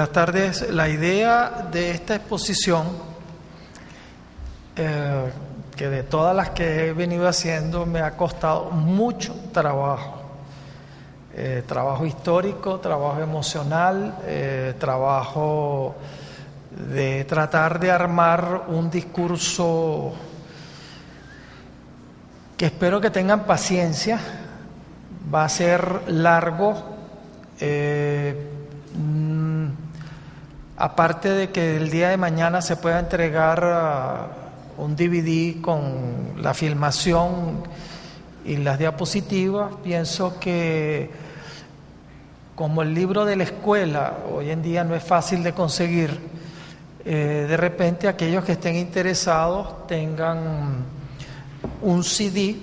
Buenas tardes. La idea de esta exposición, que de todas las que he venido haciendo me ha costado mucho trabajo. Trabajo histórico, trabajo emocional, trabajo de tratar de armar un discurso que espero que tengan paciencia. Va a ser largo. Aparte de que el día de mañana se pueda entregar un DVD con la filmación y las diapositivas, pienso que como el libro de la escuela hoy en día no es fácil de conseguir, de repente aquellos que estén interesados tengan un CD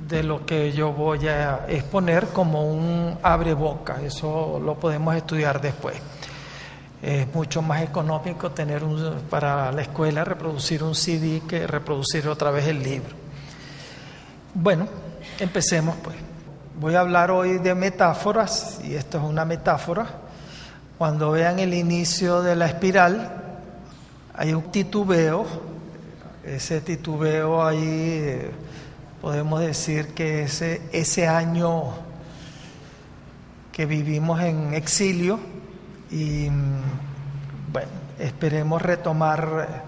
de lo que yo voy a exponer como un abreboca. Eso lo podemos estudiar después. Es mucho más económico tener para la escuela reproducir un CD que reproducir otra vez el libro. Bueno, empecemos pues. Voy a hablar hoy de metáforas, y esto es una metáfora. Cuando vean el inicio de la espiral, hay un titubeo. Ese titubeo ahí podemos decir que ese año que vivimos en exilio, y bueno, esperemos retomar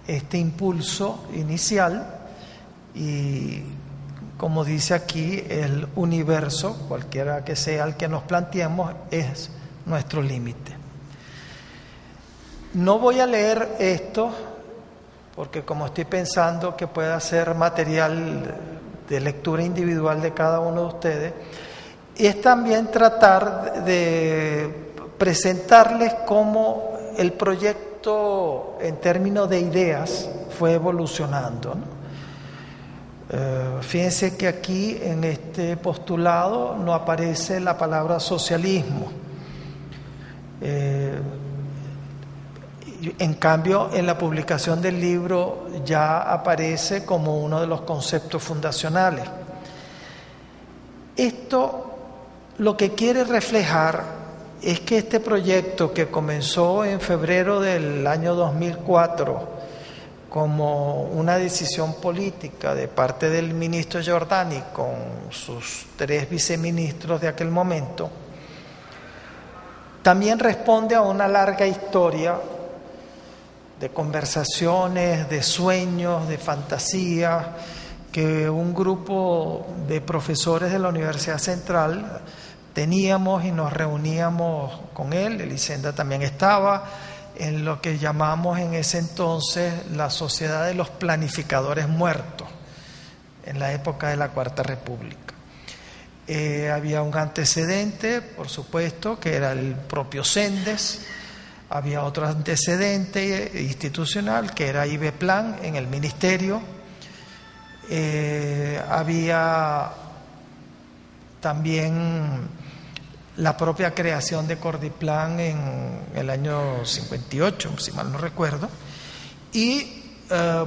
este impulso inicial y, como dice aquí, el universo, cualquiera que sea el que nos planteemos, es nuestro límite. No voy a leer esto porque como estoy pensando que pueda ser material de lectura individual de cada uno de ustedes, es también tratar de presentarles cómo el proyecto en términos de ideas fue evolucionando, ¿no? Fíjense que aquí en este postulado no aparece la palabra socialismo. En cambio, en la publicación del libro ya aparece como uno de los conceptos fundacionales. Esto lo que quiere reflejar es que este proyecto, que comenzó en febrero del año 2004 como una decisión política de parte del ministro Giordani con sus 3 viceministros de aquel momento, también responde a una larga historia de conversaciones, de sueños, de fantasía, que un grupo de profesores de la Universidad Central teníamos y nos reuníamos con él. Elisenda también estaba en lo que llamamos en ese entonces la Sociedad de los Planificadores Muertos, en la época de la Cuarta República. Había un antecedente, por supuesto, que era el propio Sendes. Había otro antecedente institucional, que era IBEPLAN en el ministerio. Había también la propia creación de Cordiplan en el año 58, si mal no recuerdo, y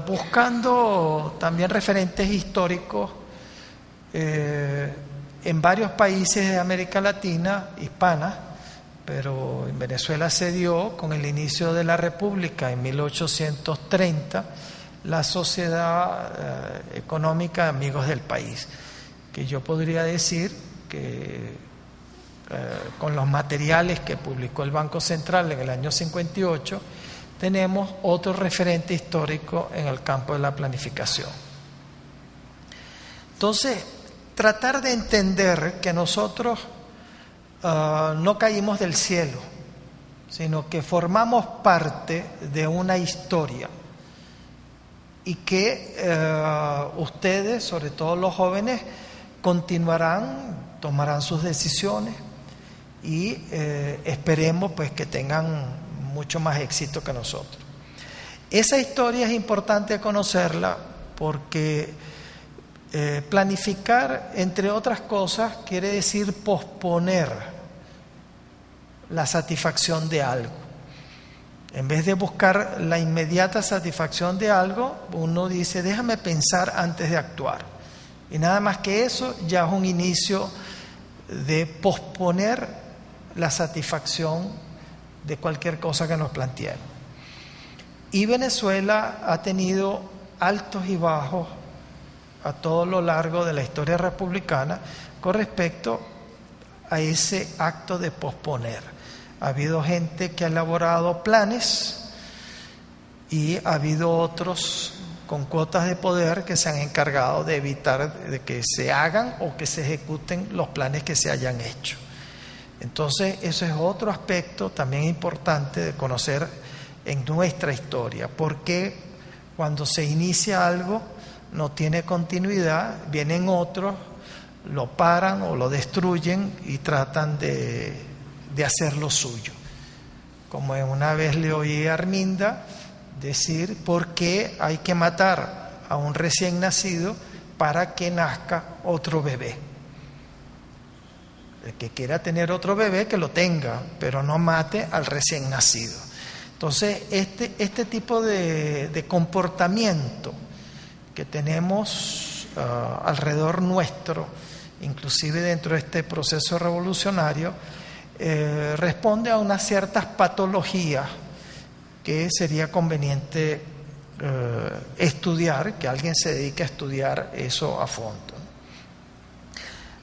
buscando también referentes históricos en varios países de América Latina, hispana, pero en Venezuela se dio con el inicio de la República en 1830 la Sociedad Económica de Amigos del País, que yo podría decir que con los materiales que publicó el Banco Central en el año 58 tenemos otro referente histórico en el campo de la planificación. Entonces, tratar de entender que nosotros no caímos del cielo, sino que formamos parte de una historia y que ustedes, sobre todo los jóvenes, continuarán, tomarán sus decisiones y esperemos pues que tengan mucho más éxito que nosotros. Esa historia es importante conocerla porque planificar, entre otras cosas, quiere decir posponer la satisfacción de algo. En vez de buscar la inmediata satisfacción de algo, uno dice, déjame pensar antes de actuar. Y nada más que eso ya es un inicio de posponer la satisfacción de cualquier cosa que nos planteemos. Y Venezuela ha tenido altos y bajos a todo lo largo de la historia republicana con respecto a ese acto de posponer. Ha habido gente que ha elaborado planes y ha habido otros con cuotas de poder que se han encargado de evitar de que se hagan o que se ejecuten los planes que se hayan hecho. Entonces, eso es otro aspecto también importante de conocer en nuestra historia, porque cuando se inicia algo no tiene continuidad, vienen otros, lo paran o lo destruyen y tratan de hacer lo suyo. Como una vez le oí a Arminda decir, ¿por qué hay que matar a un recién nacido para que nazca otro bebé? El que quiera tener otro bebé, que lo tenga, pero no mate al recién nacido. Entonces, este tipo de comportamiento que tenemos alrededor nuestro, inclusive dentro de este proceso revolucionario, responde a unas ciertas patologías que sería conveniente estudiar, que alguien se dedique a estudiar eso a fondo.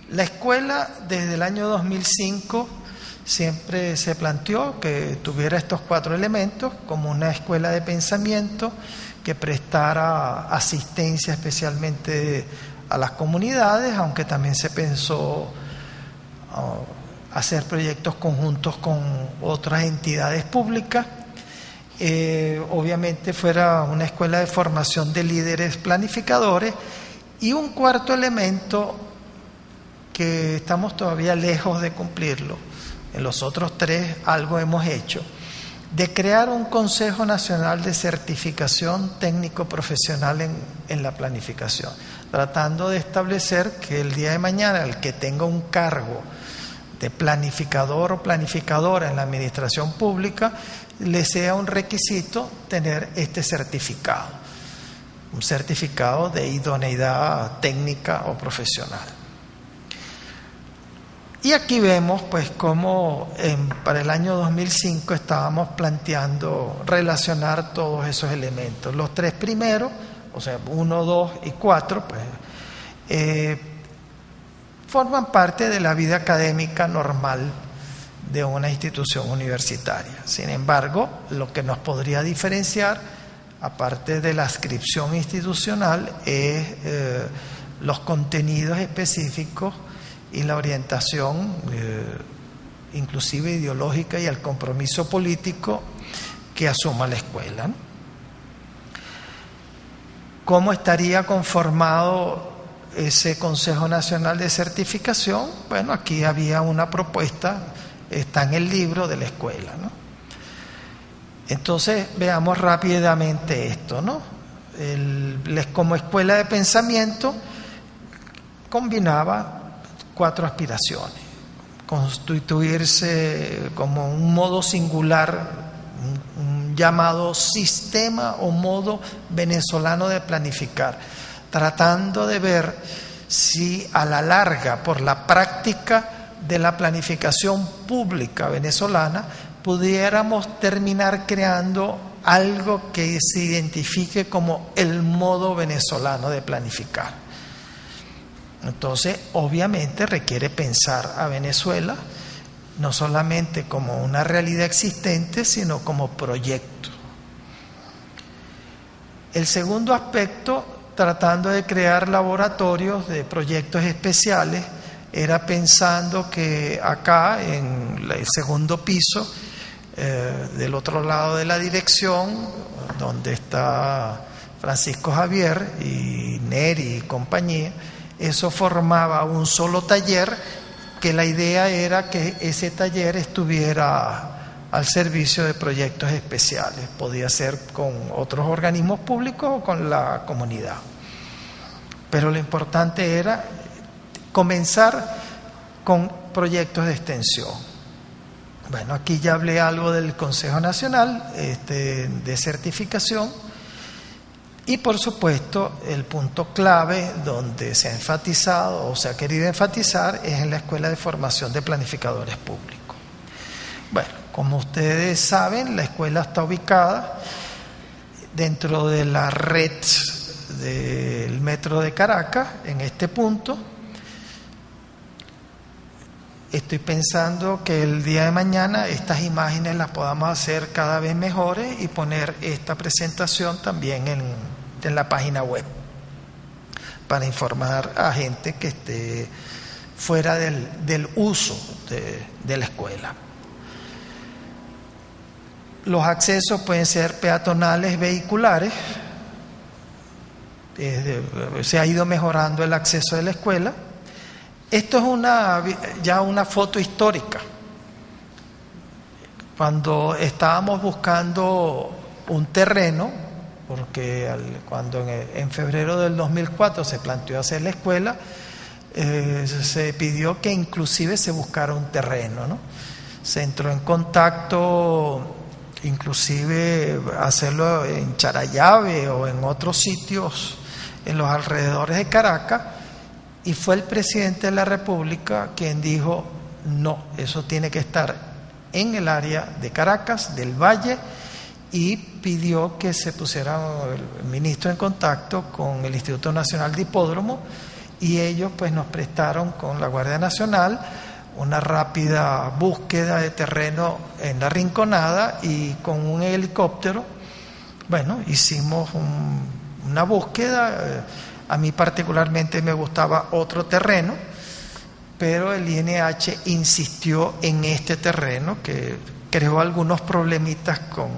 La escuela desde el año 2005 siempre se planteó que tuviera estos 4 elementos como una escuela de pensamiento que prestara asistencia especialmente a las comunidades, aunque también se pensó hacer proyectos conjuntos con otras entidades públicas. Obviamente fuera una escuela de formación de líderes planificadores, y un 4º elemento que estamos todavía lejos de cumplirlo, en los otros 3 algo hemos hecho, de crear un Consejo Nacional de Certificación Técnico Profesional en la planificación, tratando de establecer que el día de mañana el que tenga un cargo de planificador o planificadora en la administración pública, le sea un requisito tener este certificado, un certificado de idoneidad técnica o profesional. Y aquí vemos pues cómo para el año 2005 estábamos planteando relacionar todos esos elementos. Los 3 primeros, o sea, 1, 2 y 4, pues forman parte de la vida académica normal de una institución universitaria. Sin embargo, lo que nos podría diferenciar, aparte de la adscripción institucional, es los contenidos específicos y la orientación, inclusive ideológica, y el compromiso político que asuma la escuela, ¿no? ¿Cómo estaría conformado ese Consejo Nacional de Certificación? Bueno, aquí había una propuesta, está en el libro de la escuela, ¿no? Entonces, veamos rápidamente esto, ¿no? Como escuela de pensamiento combinaba 4 aspiraciones: constituirse como un modo singular, un llamado sistema o modo venezolano de planificar, tratando de ver si a la larga, por la práctica de la planificación pública venezolana, pudiéramos terminar creando algo que se identifique como el modo venezolano de planificar. Entonces, obviamente requiere pensar a Venezuela no solamente como una realidad existente, sino como proyecto. El segundo aspecto, tratando de crear laboratorios de proyectos especiales, era pensando que acá, en el segundo piso, del otro lado de la dirección, donde está Francisco Javier y Neri y compañía, eso formaba un solo taller, que la idea era que ese taller estuviera al servicio de proyectos especiales. Podía ser con otros organismos públicos o con la comunidad. Pero lo importante era comenzar con proyectos de extensión. Bueno, aquí ya hablé algo del Consejo Nacional de Certificación. Y por supuesto, el punto clave donde se ha enfatizado o se ha querido enfatizar es en la Escuela de Formación de Planificadores Públicos. Bueno, Como ustedes saben, la escuela está ubicada dentro de la red del metro de Caracas, en este punto. Estoy pensando que el día de mañana estas imágenes las podamos hacer cada vez mejores y poner esta presentación también en la página web para informar a gente que esté fuera del uso de la escuela. Los accesos pueden ser peatonales, vehiculares. Se ha ido mejorando el acceso de la escuela. Esto es ya una foto histórica. Cuando estábamos buscando un terreno, porque cuando en febrero del 2004 se planteó hacer la escuela, se pidió que inclusive se buscara un terreno, ¿no? Se entró en contacto, inclusive hacerlo en Charallave o en otros sitios en los alrededores de Caracas, y fue el presidente de la República quien dijo: no, eso tiene que estar en el área de Caracas, del Valle, y pidió que se pusiera el ministro en contacto con el Instituto Nacional de Hipódromo, y ellos pues nos prestaron con la Guardia Nacional una rápida búsqueda de terreno en la Rinconada, y con un helicóptero, bueno, hicimos una búsqueda. A mí particularmente me gustaba otro terreno, pero el INH insistió en este terreno, que creó algunos problemitas con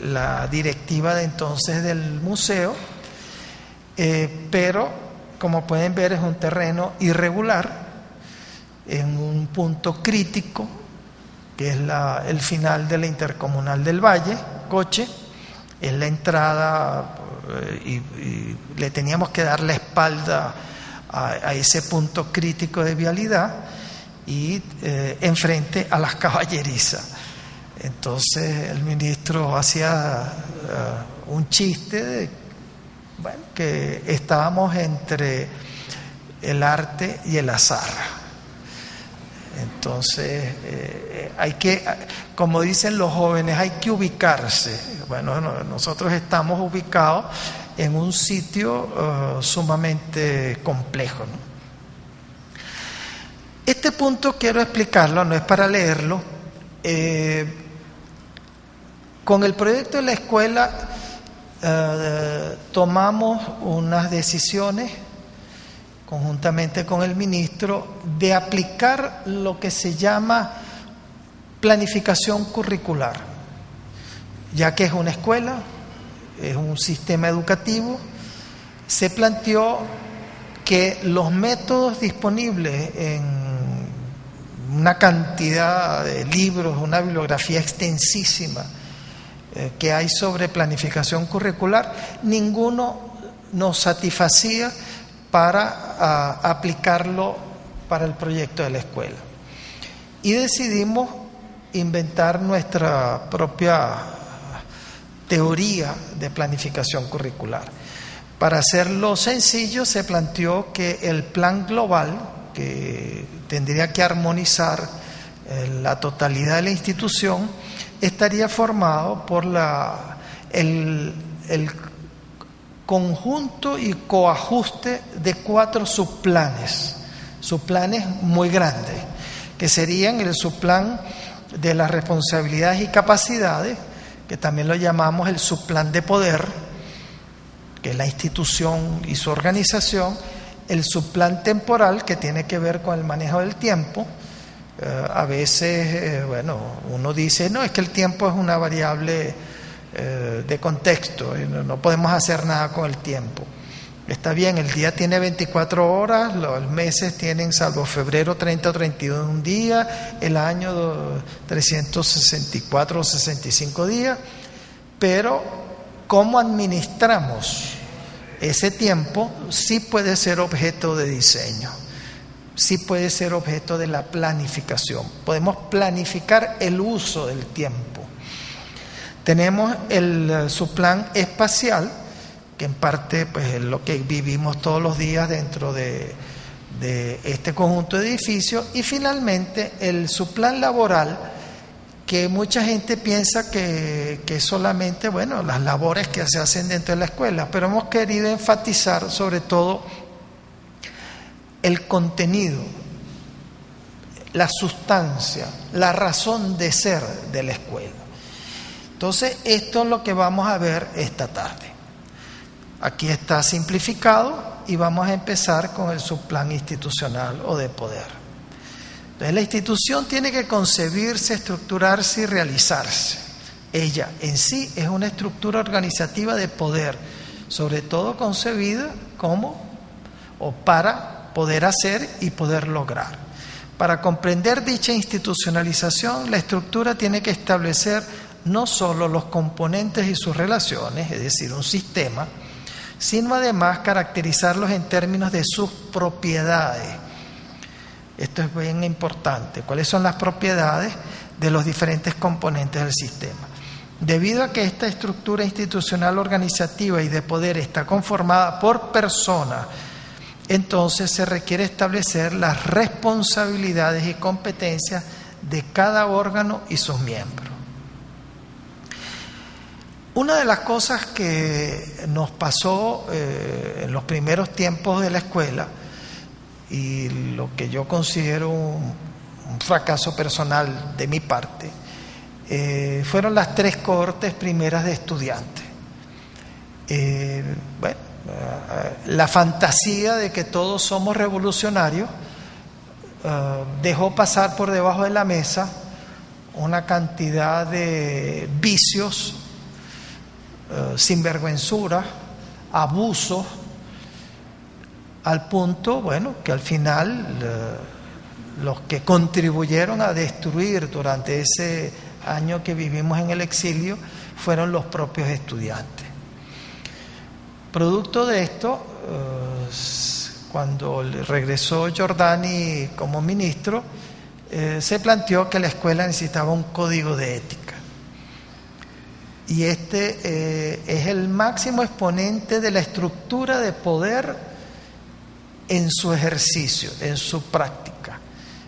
la directiva de entonces del museo, pero como pueden ver es un terreno irregular en un punto crítico, que es el final de la Intercomunal del Valle, Coche, es la entrada, y le teníamos que dar la espalda a ese punto crítico de vialidad, y enfrente a las caballerizas. Entonces el ministro hacía un chiste de, bueno, que estábamos entre el arte y el azar. Entonces hay que, como dicen los jóvenes, hay que ubicarse. Bueno, nosotros estamos ubicados en un sitio sumamente complejo, ¿no? Este punto quiero explicarlo, no es para leerlo. Con el proyecto de la escuela tomamos unas decisiones conjuntamente con el ministro de aplicar lo que se llama planificación curricular, ya que es una escuela, es un sistema educativo. Se planteó que los métodos disponibles en una cantidad de libros, una bibliografía extensísima que hay sobre planificación curricular, ninguno nos satisfacía para aplicarlo para el proyecto de la escuela. Y decidimos inventar nuestra propia teoría de planificación curricular. Para hacerlo sencillo, se planteó que el plan global, que tendría que armonizar la totalidad de la institución, estaría formado por el conjunto y coajuste de 4 subplanes muy grandes, que serían el subplan de las responsabilidades y capacidades, que también lo llamamos el subplan de poder, que es la institución y su organización; el subplan temporal, que tiene que ver con el manejo del tiempo. A veces, bueno, uno dice, no, es que el tiempo es una variable de contexto, y no podemos hacer nada con el tiempo. Está bien, el día tiene 24 horas, los meses tienen, salvo febrero, 30 o 31 días, el año 364 o 65 días, pero ¿cómo administramos ese tiempo? Sí puede ser objeto de diseño, sí puede ser objeto de la planificación. Podemos planificar el uso del tiempo. Tenemos el subplan espacial, que en parte pues, es lo que vivimos todos los días dentro de este conjunto de edificios, y finalmente el subplan laboral, que mucha gente piensa que solamente, bueno, las labores que se hacen dentro de la escuela, pero hemos querido enfatizar sobre todo el contenido, la sustancia, la razón de ser de la escuela. Entonces, esto es lo que vamos a ver esta tarde. Aquí está simplificado y vamos a empezar con el subplan institucional o de poder. Entonces, la institución tiene que concebirse, estructurarse y realizarse. Ella en sí es una estructura organizativa de poder, sobre todo concebida como o para poder hacer y poder lograr. Para comprender dicha institucionalización, la estructura tiene que establecer no solo los componentes y sus relaciones, es decir, un sistema, sino además caracterizarlos en términos de sus propiedades. Esto es bien importante. ¿Cuáles son las propiedades de los diferentes componentes del sistema? Debido a que esta estructura institucional organizativa y de poder está conformada por personas, entonces se requiere establecer las responsabilidades y competencias de cada órgano y sus miembros. Una de las cosas que nos pasó en los primeros tiempos de la escuela, y lo que yo considero un fracaso personal de mi parte, fueron las 3 cohortes primeras de estudiantes. La fantasía de que todos somos revolucionarios dejó pasar por debajo de la mesa una cantidad de vicios, sinvergüenzuras, abusos, al punto, que al final los que contribuyeron a destruir durante ese año que vivimos en el exilio fueron los propios estudiantes. Producto de esto, cuando regresó Giordani como ministro, se planteó que la escuela necesitaba un código de ética. Y este es el máximo exponente de la estructura de poder en su ejercicio, en su práctica.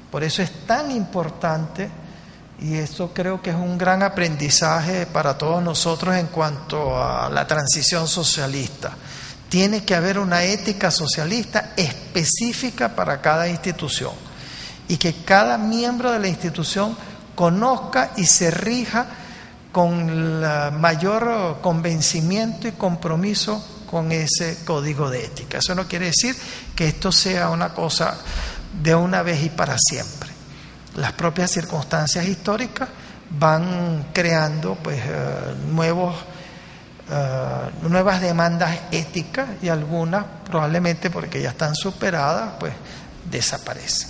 Por eso es tan importante, y esto creo que es un gran aprendizaje para todos nosotros en cuanto a la transición socialista. Tiene que haber una ética socialista específica para cada institución y que cada miembro de la institución conozca y se rija con el mayor convencimiento y compromiso con ese código de ética. Eso no quiere decir que esto sea una cosa de una vez y para siempre. Las propias circunstancias históricas van creando nuevas demandas éticas, y algunas probablemente porque ya están superadas desaparecen.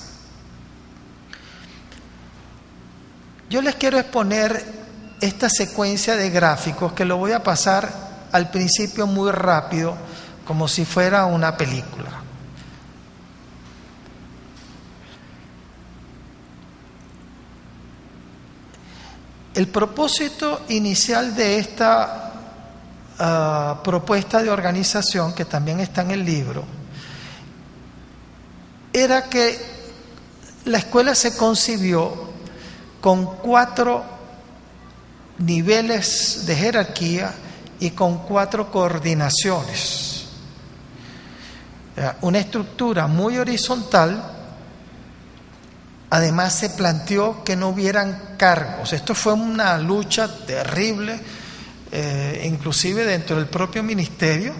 Yo les quiero exponer esta secuencia de gráficos que lo voy a pasar al principio muy rápido, como si fuera una película. El propósito inicial de esta propuesta de organización, que también está en el libro, era que la escuela se concibió con 4 niveles de jerarquía y con 4 coordinaciones. Una estructura muy horizontal. Además se planteó que no hubieran cargos. Esto fue una lucha terrible, inclusive dentro del propio ministerio,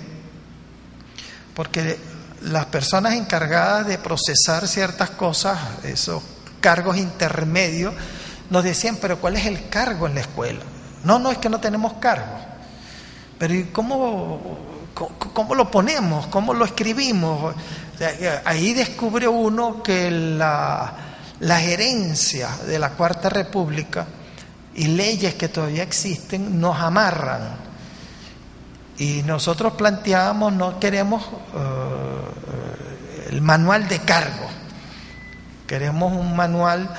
porque las personas encargadas de procesar ciertas cosas, esos cargos intermedios, nos decían, pero ¿cuál es el cargo en la escuela? No, es que no tenemos cargo. Pero ¿y cómo lo ponemos? ¿Cómo lo escribimos? O sea, ahí descubre uno que la gerencia de la Cuarta República y leyes que todavía existen nos amarran. Y nosotros planteábamos, no queremos el manual de cargo, queremos un manual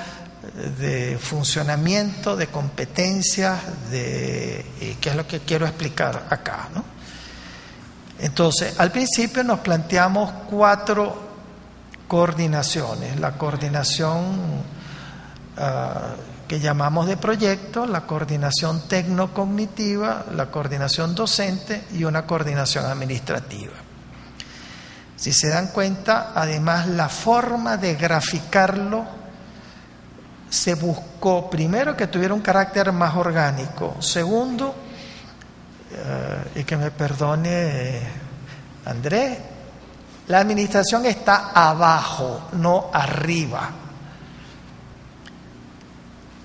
de funcionamiento, de competencias, que es lo que quiero explicar acá, ¿no? Entonces, al principio nos planteamos 4 coordinaciones. La coordinación que llamamos de proyecto, la coordinación tecnocognitiva, la coordinación docente y una coordinación administrativa. Si se dan cuenta, además la forma de graficarlo se buscó primero que tuviera un carácter más orgánico, segundo, y que me perdone Andrés, la administración está abajo, no arriba.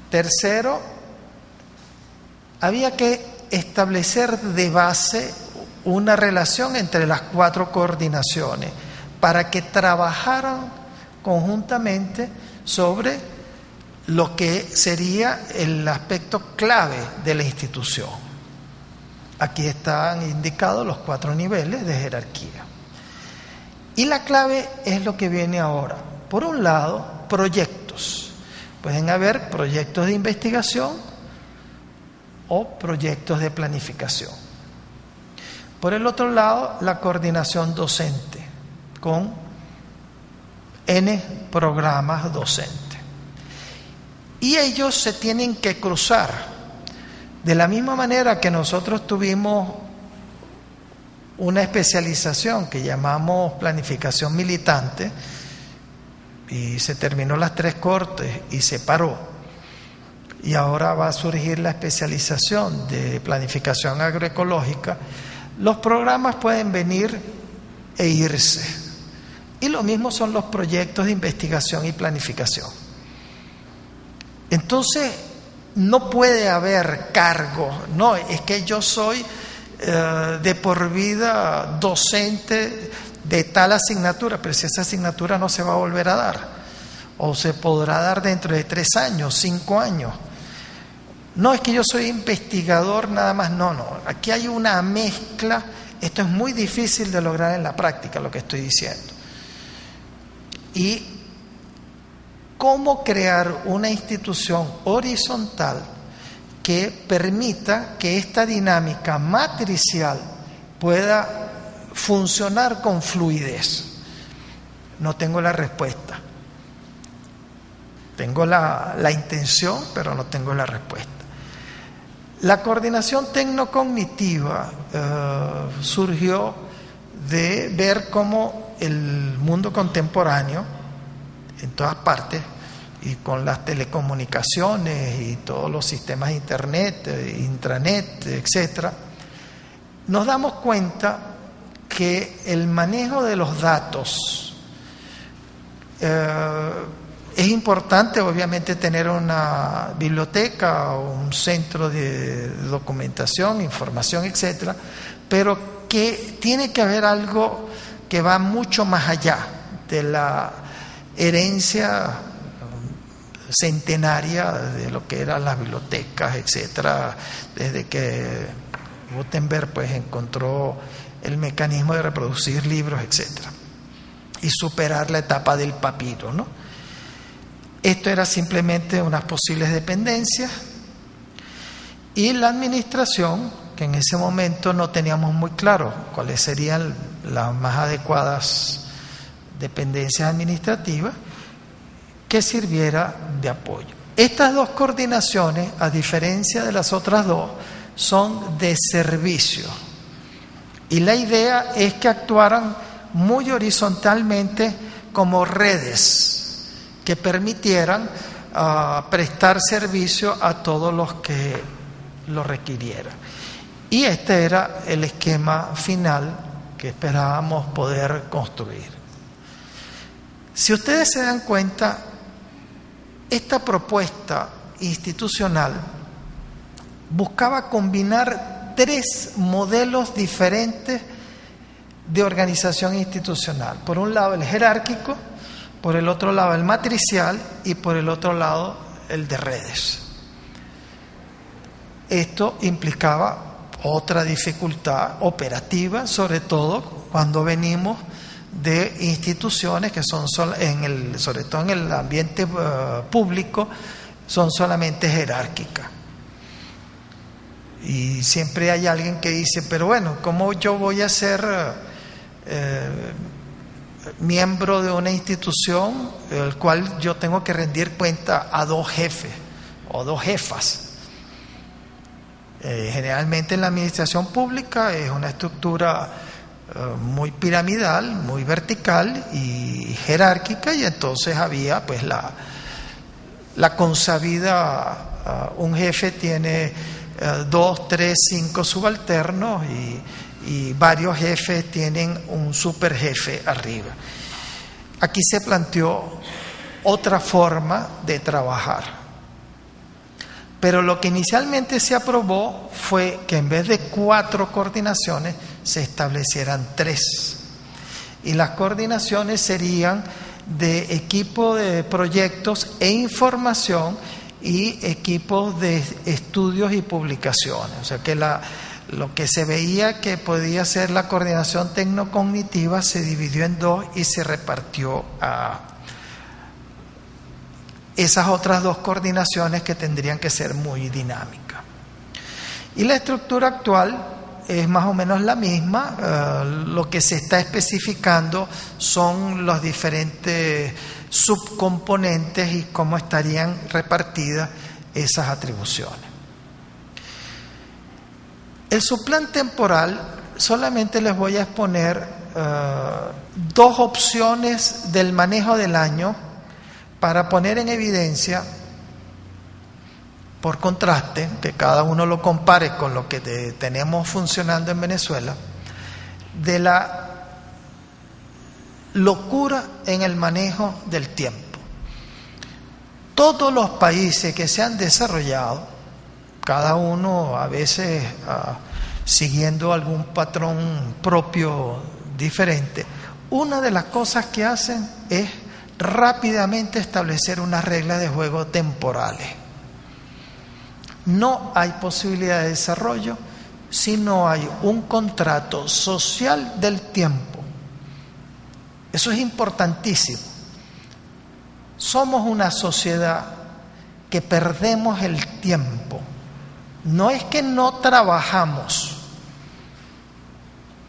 Tercero, había que establecer de base una relación entre las 4 coordinaciones para que trabajaran conjuntamente sobre lo que sería el aspecto clave de la institución. Aquí están indicados los 4 niveles de jerarquía. Y la clave es lo que viene ahora. Por un lado, proyectos. Pueden haber proyectos de investigación o proyectos de planificación. Por el otro lado, la coordinación docente con N programas docentes. Y ellos se tienen que cruzar. De la misma manera que nosotros tuvimos una especialización que llamamos planificación militante, y se terminó las 3 cortes y se paró. Y ahora va a surgir la especialización de planificación agroecológica. Los programas pueden venir e irse. Y lo mismo son los proyectos de investigación y planificación. Entonces, no puede haber cargo. No, es que yo soy de por vida docente de tal asignatura, pero si esa asignatura no se va a volver a dar, o se podrá dar dentro de 3 años, 5 años. No, es que yo soy investigador nada más, no, aquí hay una mezcla, esto es muy difícil de lograr en la práctica, lo que estoy diciendo. Y cómo crear una institución horizontal que permita que esta dinámica matricial pueda funcionar con fluidez. No tengo la respuesta. Tengo la intención, pero no tengo la respuesta. La coordinación tecnocognitiva surgió de ver cómo el mundo contemporáneo, en todas partes, y con las telecomunicaciones y todos los sistemas de internet, intranet, etcétera, nos damos cuenta que el manejo de los datos es importante, obviamente, tener una biblioteca o un centro de documentación, información, etcétera, pero que tiene que haber algo que va mucho más allá de la herencia centenaria de lo que eran las bibliotecas, etcétera, desde que Gutenberg pues encontró el mecanismo de reproducir libros, etcétera, y superar la etapa del papiro, ¿no? Esto era simplemente unas posibles dependencias, y la administración, que en ese momento no teníamos muy claro cuáles serían las más adecuadas dependencias administrativas, que sirviera de apoyo. Estas 2 coordinaciones, a diferencia de las otras 2, son de servicio. Y la idea es que actuaran muy horizontalmente como redes que permitieran prestar servicio a todos los que lo requirieran. Y este era el esquema final que esperábamos poder construir. Si ustedes se dan cuenta, esta propuesta institucional buscaba combinar 3 modelos diferentes de organización institucional. Por un lado el jerárquico, por el otro lado el matricial y por el otro lado el de redes. Esto implicaba otra dificultad operativa, sobre todo cuando venimos de instituciones que son sobre todo en el ambiente público, son solamente jerárquicas. Y siempre hay alguien que dice, pero bueno, ¿cómo yo voy a ser miembro de una institución el cual yo tengo que rendir cuenta a 2 jefes o 2 jefas. Generalmente en la administración pública es una estructura muy piramidal, muy vertical y jerárquica, y entonces había pues la consabida, un jefe tiene 2, 3, 5 subalternos y varios jefes tienen un superjefe arriba. Aquí se planteó otra forma de trabajar. Pero lo que inicialmente se aprobó fue que en vez de 4 coordinaciones se establecieran 3. Y las coordinaciones serían de equipo de proyectos e información y equipos de estudios y publicaciones. O sea que lo que se veía que podía ser la coordinación tecnocognitiva se dividió en 2 y se repartió a esas otras 2 coordinaciones que tendrían que ser muy dinámicas. Y la estructura actual es más o menos la misma. Lo que se está especificando son los diferentes subcomponentes y cómo estarían repartidas esas atribuciones. El subplan temporal, solamente les voy a exponer 2 opciones del manejo del año para poner en evidencia, por contraste, que cada uno lo compare con lo que tenemos funcionando en Venezuela, de la locura en el manejo del tiempo. Todos los países que se han desarrollado, cada uno a veces siguiendo algún patrón propio diferente, una de las cosas que hacen es rápidamente establecer unas reglas de juego temporales. No hay posibilidad de desarrollo si no hay un contrato social del tiempo. Eso es importantísimo. Somos una sociedad que perdemos el tiempo. No es que no trabajamos,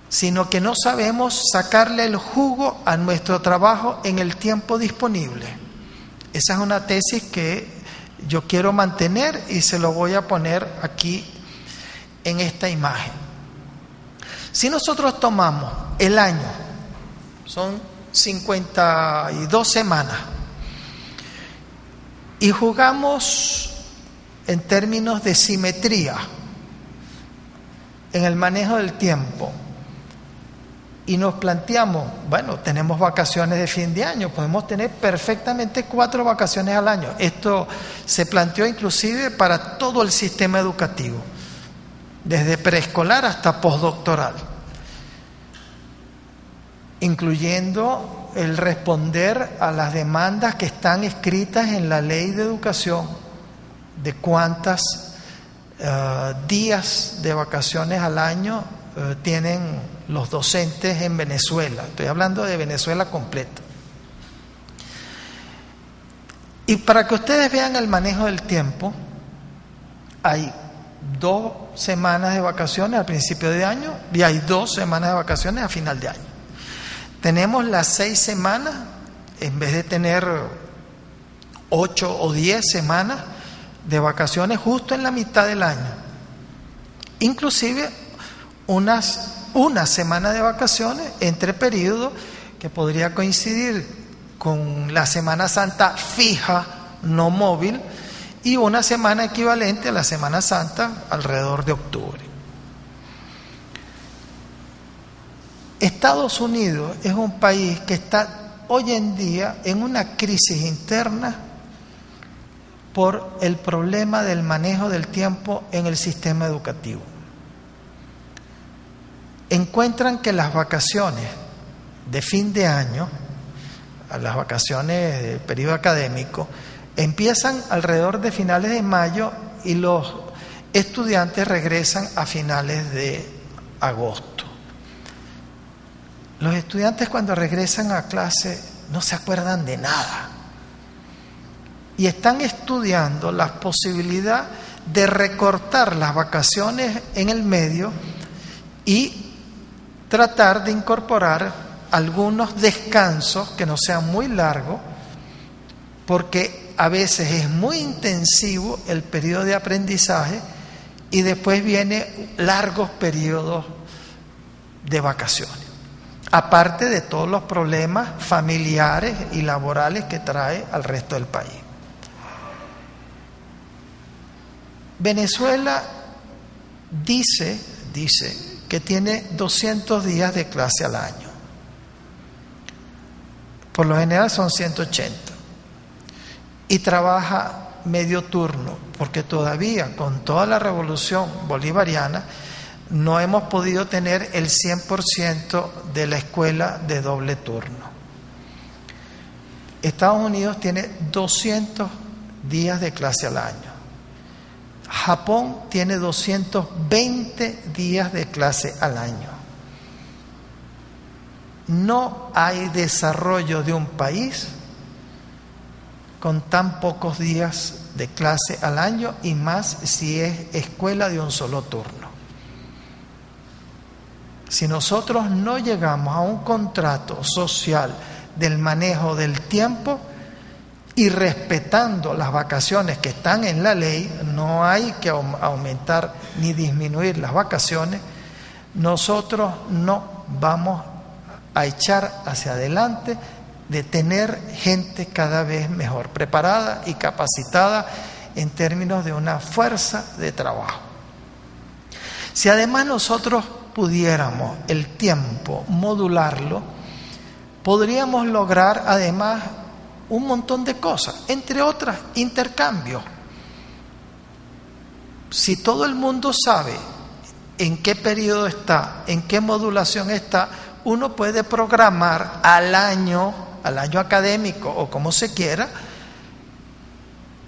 sino que no sabemos sacarle el jugo a nuestro trabajo en el tiempo disponible. Esa es una tesis que yo quiero mantener y se lo voy a poner aquí en esta imagen. Si nosotros tomamos el año, son 52 semanas, y jugamos en términos de simetría en el manejo del tiempo, y nos planteamos, bueno, tenemos vacaciones de fin de año, podemos tener perfectamente 4 vacaciones al año. Esto se planteó inclusive para todo el sistema educativo, desde preescolar hasta postdoctoral, incluyendo el responder a las demandas que están escritas en la Ley de Educación de cuántas días de vacaciones al año tienen los docentes en Venezuela. Estoy hablando de Venezuela completa. Y para que ustedes vean el manejo del tiempo, hay 2 semanas de vacaciones al principio de año y hay 2 semanas de vacaciones a final de año. Tenemos las 6 semanas, en vez de tener 8 o 10 semanas de vacaciones justo en la mitad del año. Inclusive una semana de vacaciones entre periodos que podría coincidir con la Semana Santa fija, no móvil, y una semana equivalente a la Semana Santa alrededor de octubre. Estados Unidos es un país que está hoy en día en una crisis interna por el problema del manejo del tiempo en el sistema educativo. Encuentran que las vacaciones de fin de año, las vacaciones del periodo académico, empiezan alrededor de finales de mayo y los estudiantes regresan a finales de agosto. Los estudiantes cuando regresan a clase no se acuerdan de nada y están estudiando la posibilidad de recortar las vacaciones en el medio y tratar de incorporar algunos descansos que no sean muy largos, porque a veces es muy intensivo el periodo de aprendizaje y después vienen largos periodos de vacaciones, aparte de todos los problemas familiares y laborales que trae al resto del país. Venezuela dice que tiene 200 días de clase al año. Por lo general son 180. Y trabaja medio turno, porque todavía con toda la revolución bolivariana no hemos podido tener el 100% de la escuela de doble turno. Estados Unidos tiene 200 días de clase al año. Japón tiene 220 días de clase al año. No hay desarrollo de un país con tan pocos días de clase al año, y más si es escuela de un solo turno. Si nosotros no llegamos a un contrato social del manejo del tiempo y respetando las vacaciones que están en la ley, no hay que aumentar ni disminuir las vacaciones, nosotros no vamos a echar hacia adelante de tener gente cada vez mejor preparada y capacitada en términos de una fuerza de trabajo. Si además nosotros pudiéramos el tiempo modularlo, podríamos lograr además un montón de cosas, entre otras intercambios. Si todo el mundo sabe en qué periodo está, en qué modulación está, uno puede programar al año académico o como se quiera,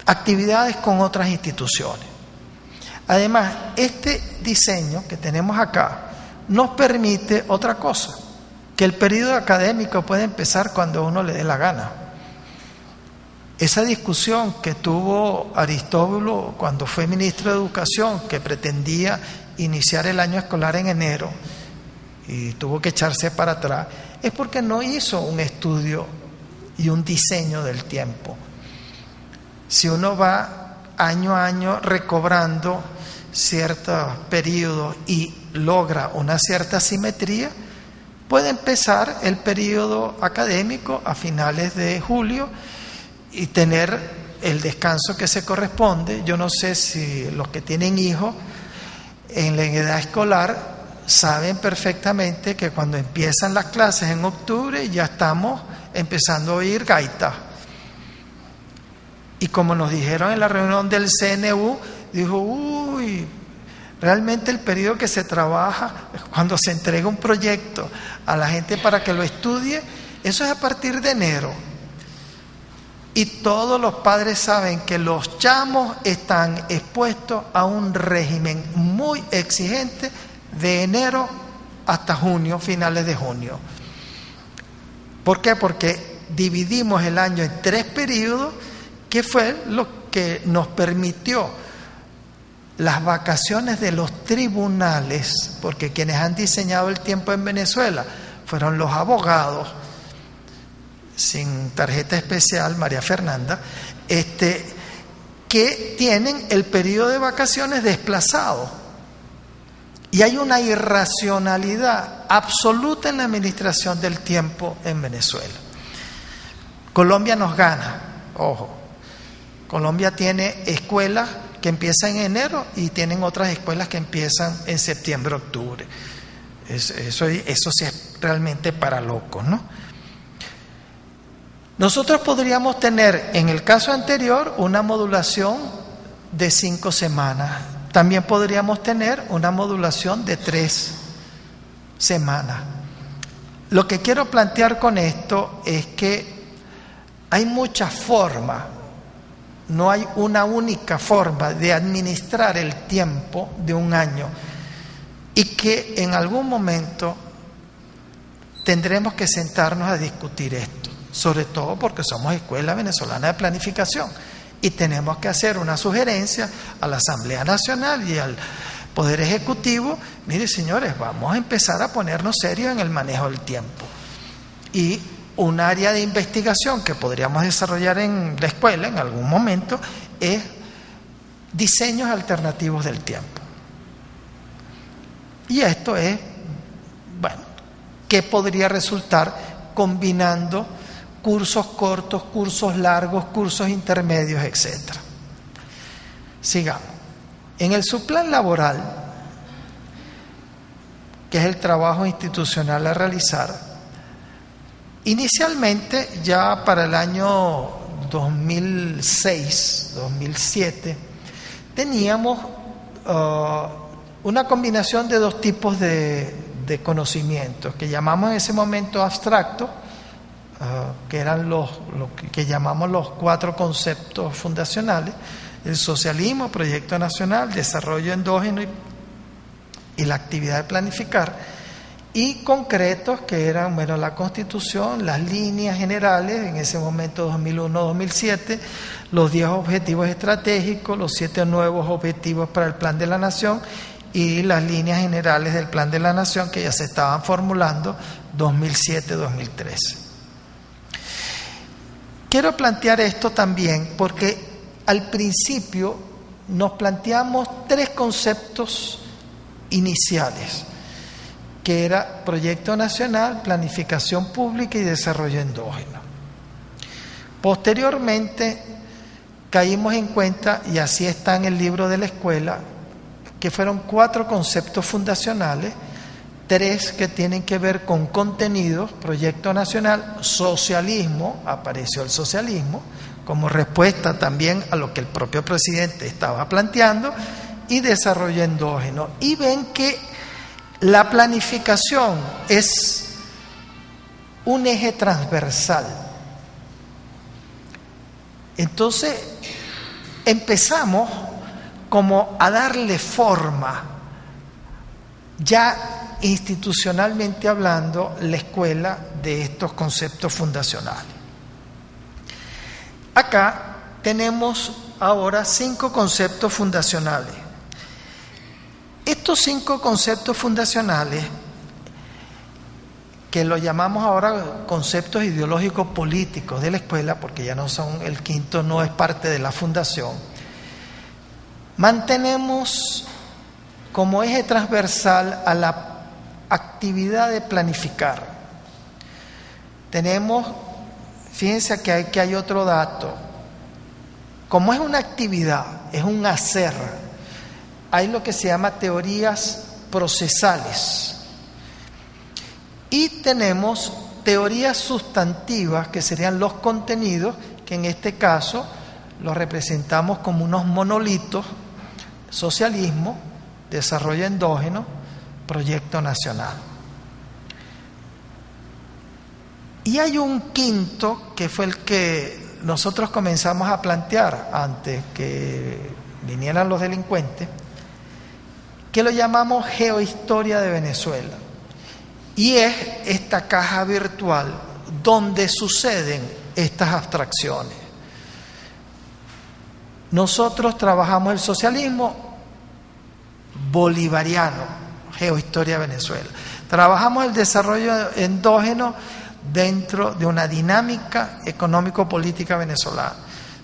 actividades con otras instituciones. Además, este diseño que tenemos acá nos permite otra cosa, que el periodo académico puede empezar cuando uno le dé la gana. Esa discusión que tuvo Aristóbulo cuando fue ministro de Educación, que pretendía iniciar el año escolar en enero y tuvo que echarse para atrás, es porque no hizo un estudio y un diseño del tiempo. Si uno va año a año recobrando ciertos periodos y logra una cierta simetría, puede empezar el periodo académico a finales de julio y tener el descanso que se corresponde. Yo no sé si los que tienen hijos en la edad escolar saben perfectamente que cuando empiezan las clases en octubre ya estamos empezando a oír gaita. Y como nos dijeron en la reunión del CNU, dijo, realmente el periodo que se trabaja, cuando se entrega un proyecto a la gente para que lo estudie, eso es a partir de enero. Y todos los padres saben que los chamos están expuestos a un régimen muy exigente de enero hasta junio, finales de junio. ¿Por qué? Porque dividimos el año en 3 periodos, que fue lo que nos permitió las vacaciones de los tribunales, porque quienes han diseñado el tiempo en Venezuela fueron los abogados, sin tarjeta especial, María Fernanda, que tienen el periodo de vacaciones desplazado. Y hay una irracionalidad absoluta en la administración del tiempo en Venezuela. Colombia nos gana, ojo. Colombia tiene escuelas que empiezan en enero y tienen otras escuelas que empiezan en septiembre, octubre. Eso sí es realmente para locos, ¿no? Nosotros podríamos tener, en el caso anterior, una modulación de 5 semanas. También podríamos tener una modulación de 3 semanas. Lo que quiero plantear con esto es que hay muchas formas, no hay una única forma de administrar el tiempo de un año, y que en algún momento tendremos que sentarnos a discutir esto, sobre todo porque somos Escuela Venezolana de Planificación y tenemos que hacer una sugerencia a la Asamblea Nacional y al Poder Ejecutivo. Mire, señores, vamos a empezar a ponernos serios en el manejo del tiempo y un área de investigación que podríamos desarrollar en la escuela en algún momento es diseños alternativos del tiempo. Y esto es, bueno, ¿qué podría resultar combinando cursos cortos, cursos largos, cursos intermedios, etcétera? Sigamos. En el subplan laboral, que es el trabajo institucional a realizar, inicialmente, ya para el año 2006, 2007, teníamos una combinación de dos tipos de conocimientos, que llamamos en ese momento abstractos, que eran lo que llamamos los 4 conceptos fundacionales: el socialismo, proyecto nacional, desarrollo endógeno y la actividad de planificar. Y concretos, que eran, bueno, la Constitución, las líneas generales, en ese momento 2001-2007, los 10 objetivos estratégicos, los 7 nuevos objetivos para el Plan de la Nación y las líneas generales del Plan de la Nación, que ya se estaban formulando 2007-2013. Quiero plantear esto también porque al principio nos planteamos 3 conceptos iniciales, que era proyecto nacional, planificación pública y desarrollo endógeno. Posteriormente caímos en cuenta, y así está en el libro de la escuela, que fueron 4 conceptos fundacionales, 3 que tienen que ver con contenidos: proyecto nacional, socialismo, apareció el socialismo como respuesta también a lo que el propio presidente estaba planteando, y desarrollo endógeno. Y ven que la planificación es un eje transversal. Entonces empezamos como a darle forma, ya institucionalmente hablando, la escuela, de estos conceptos fundacionales. Acá tenemos ahora 5 conceptos fundacionales. Estos 5 conceptos fundacionales, que lo llamamos ahora conceptos ideológicos políticos de la escuela, porque ya no son, el quinto no es parte de la fundación, mantenemos como eje transversal a la actividad de planificar. Tenemos, fíjense que hay otro dato, como es una actividad, es un hacer, hay lo que se llama teorías procesales y tenemos teorías sustantivas, que serían los contenidos, que en este caso los representamos como unos monolitos: socialismo, desarrollo endógeno, proyecto nacional. Y hay un quinto, que fue el que nosotros comenzamos a plantear antes que vinieran los delincuentes, que lo llamamos geohistoria de Venezuela, y es esta caja virtual donde suceden estas abstracciones. Nosotros trabajamos el socialismo bolivariano, geohistoria de Venezuela. Trabajamos el desarrollo endógeno dentro de una dinámica económico-política venezolana.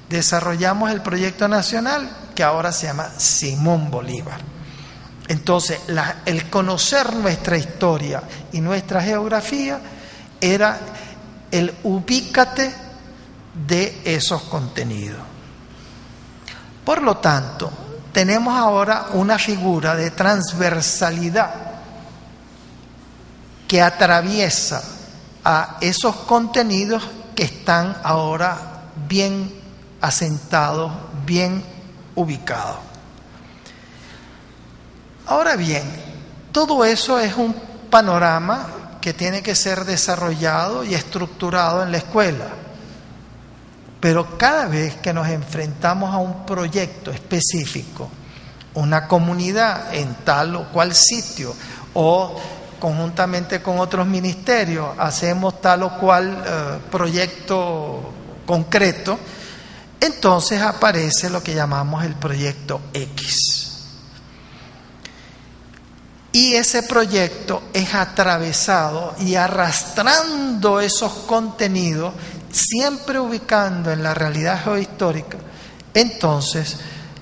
Desarrollamos el proyecto nacional, que ahora se llama Simón Bolívar. Entonces, el conocer nuestra historia y nuestra geografía era el ubícate de esos contenidos. Por lo tanto, tenemos ahora una figura de transversalidad que atraviesa a esos contenidos que están ahora bien asentados, bien ubicados. Ahora bien, todo eso es un panorama que tiene que ser desarrollado y estructurado en la escuela. Pero cada vez que nos enfrentamos a un proyecto específico, una comunidad en tal o cual sitio, o conjuntamente con otros ministerios hacemos tal o cual proyecto concreto, entonces aparece lo que llamamos el proyecto X. Y ese proyecto es atravesado y arrastrando esos contenidos, siempre ubicando en la realidad geohistórica. Entonces,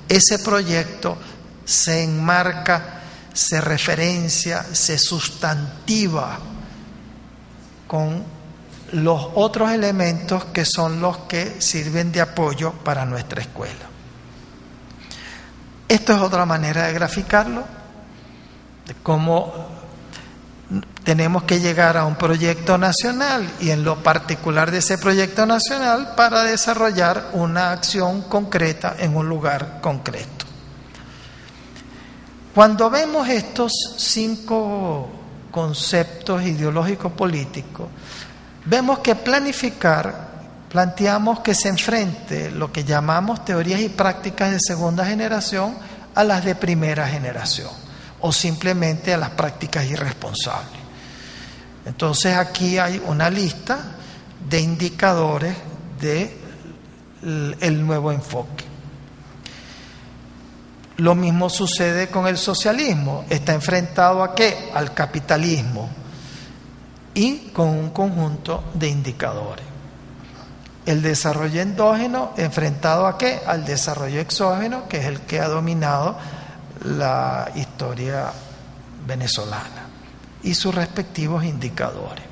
ese proyecto se enmarca, se referencia, se sustantiva con los otros elementos que son los que sirven de apoyo para nuestra escuela. Esto es otra manera de graficarlo, de cómo tenemos que llegar a un proyecto nacional y en lo particular de ese proyecto nacional para desarrollar una acción concreta en un lugar concreto. Cuando vemos estos 5 conceptos ideológicos políticos, vemos que planteamos que se enfrente lo que llamamos teorías y prácticas de segunda generación a las de primera generación, o simplemente a las prácticas irresponsables. Entonces aquí hay una lista de indicadores del nuevo enfoque. Lo mismo sucede con el socialismo. Está enfrentado ¿a qué? Al capitalismo y con un conjunto de indicadores. El desarrollo endógeno enfrentado ¿a qué? Al desarrollo exógeno, que es el que ha dominado la historia venezolana y sus respectivos indicadores.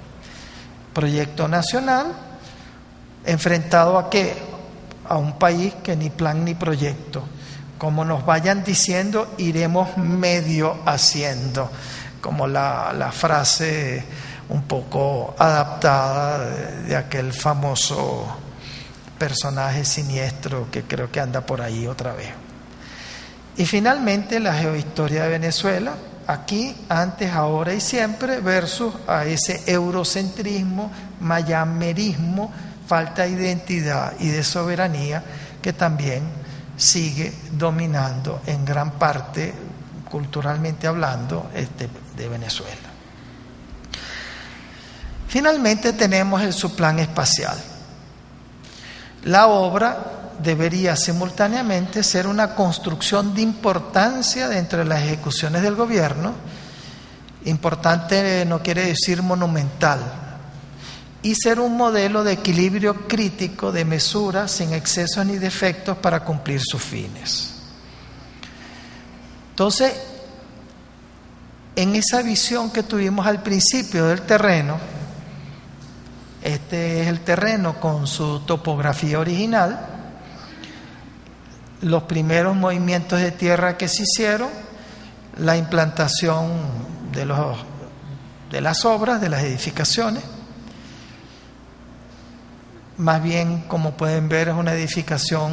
Proyecto nacional enfrentado ¿a qué? A un país que ni plan ni proyecto. Como nos vayan diciendo, iremos medio haciendo, como la frase un poco adaptada de aquel famoso personaje siniestro que creo que anda por ahí otra vez. Y finalmente la geohistoria de Venezuela, aquí, antes, ahora y siempre, versus a ese eurocentrismo, mayamerismo, falta de identidad y de soberanía que también sigue dominando en gran parte, culturalmente hablando, de Venezuela. Finalmente tenemos el subplan espacial. La obra debería simultáneamente ser una construcción de importancia dentro de las ejecuciones del gobierno. Importante no quiere decir monumental. Y ser un modelo de equilibrio crítico, de mesura, sin excesos ni defectos para cumplir sus fines. Entonces, en esa visión que tuvimos al principio del terreno, este es el terreno con su topografía original, los primeros movimientos de tierra que se hicieron, la implantación de las obras, de las edificaciones. Más bien, como pueden ver, es una edificación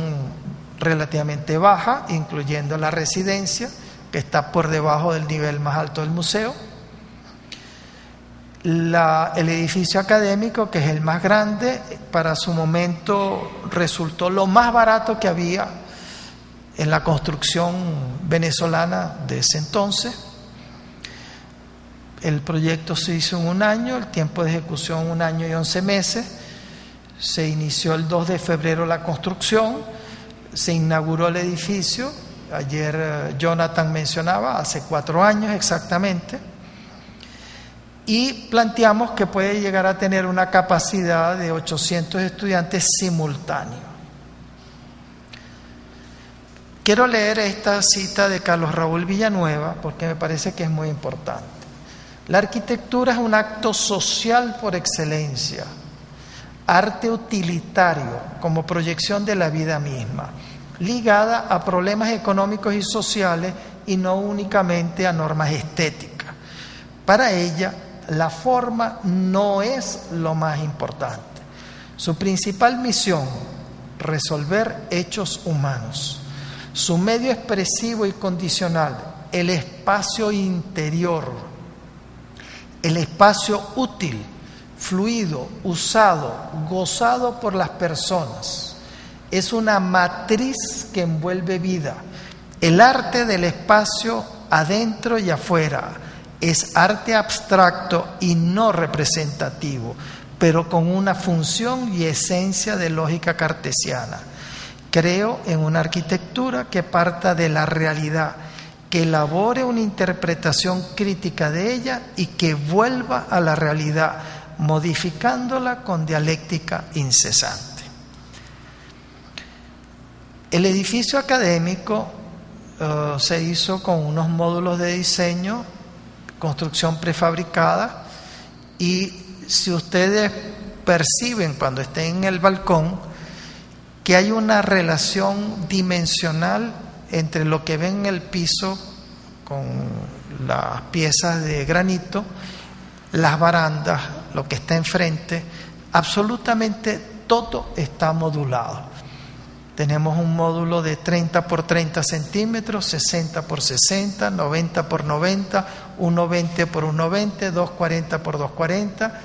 relativamente baja, incluyendo la residencia, que está por debajo del nivel más alto del museo. El edificio académico, que es el más grande, para su momento resultó lo más barato que había en la construcción venezolana de ese entonces. El proyecto se hizo en 1 año, el tiempo de ejecución 1 año y 11 meses. Se inició el 2 de febrero la construcción, se inauguró el edificio, ayer Jonathan mencionaba, hace 4 años exactamente, y planteamos que puede llegar a tener una capacidad de 800 estudiantes simultáneos. Quiero leer esta cita de Carlos Raúl Villanueva porque me parece que es muy importante. La arquitectura es un acto social por excelencia, arte utilitario como proyección de la vida misma, ligada a problemas económicos y sociales y no únicamente a normas estéticas. Para ella, la forma no es lo más importante. Su principal misión, resolver hechos humanos. Su medio expresivo y condicional, el espacio interior, el espacio útil, fluido, usado, gozado por las personas. Es una matriz que envuelve vida. El arte del espacio adentro y afuera es arte abstracto y no representativo, pero con una función y esencia de lógica cartesiana. Creo en una arquitectura que parta de la realidad que elabore una interpretación crítica de ella y que vuelva a la realidad, modificándola con dialéctica incesante. El edificio académico se hizo con unos módulos de diseño, construcción prefabricada, y si ustedes perciben cuando estén en el balcón que hay una relación dimensional entre lo que ven en el piso con las piezas de granito, las barandas, lo que está enfrente, absolutamente todo está modulado. Tenemos un módulo de 30 por 30 centímetros, 60 por 60, 90 por 90, 120 por 120, 240 por 240,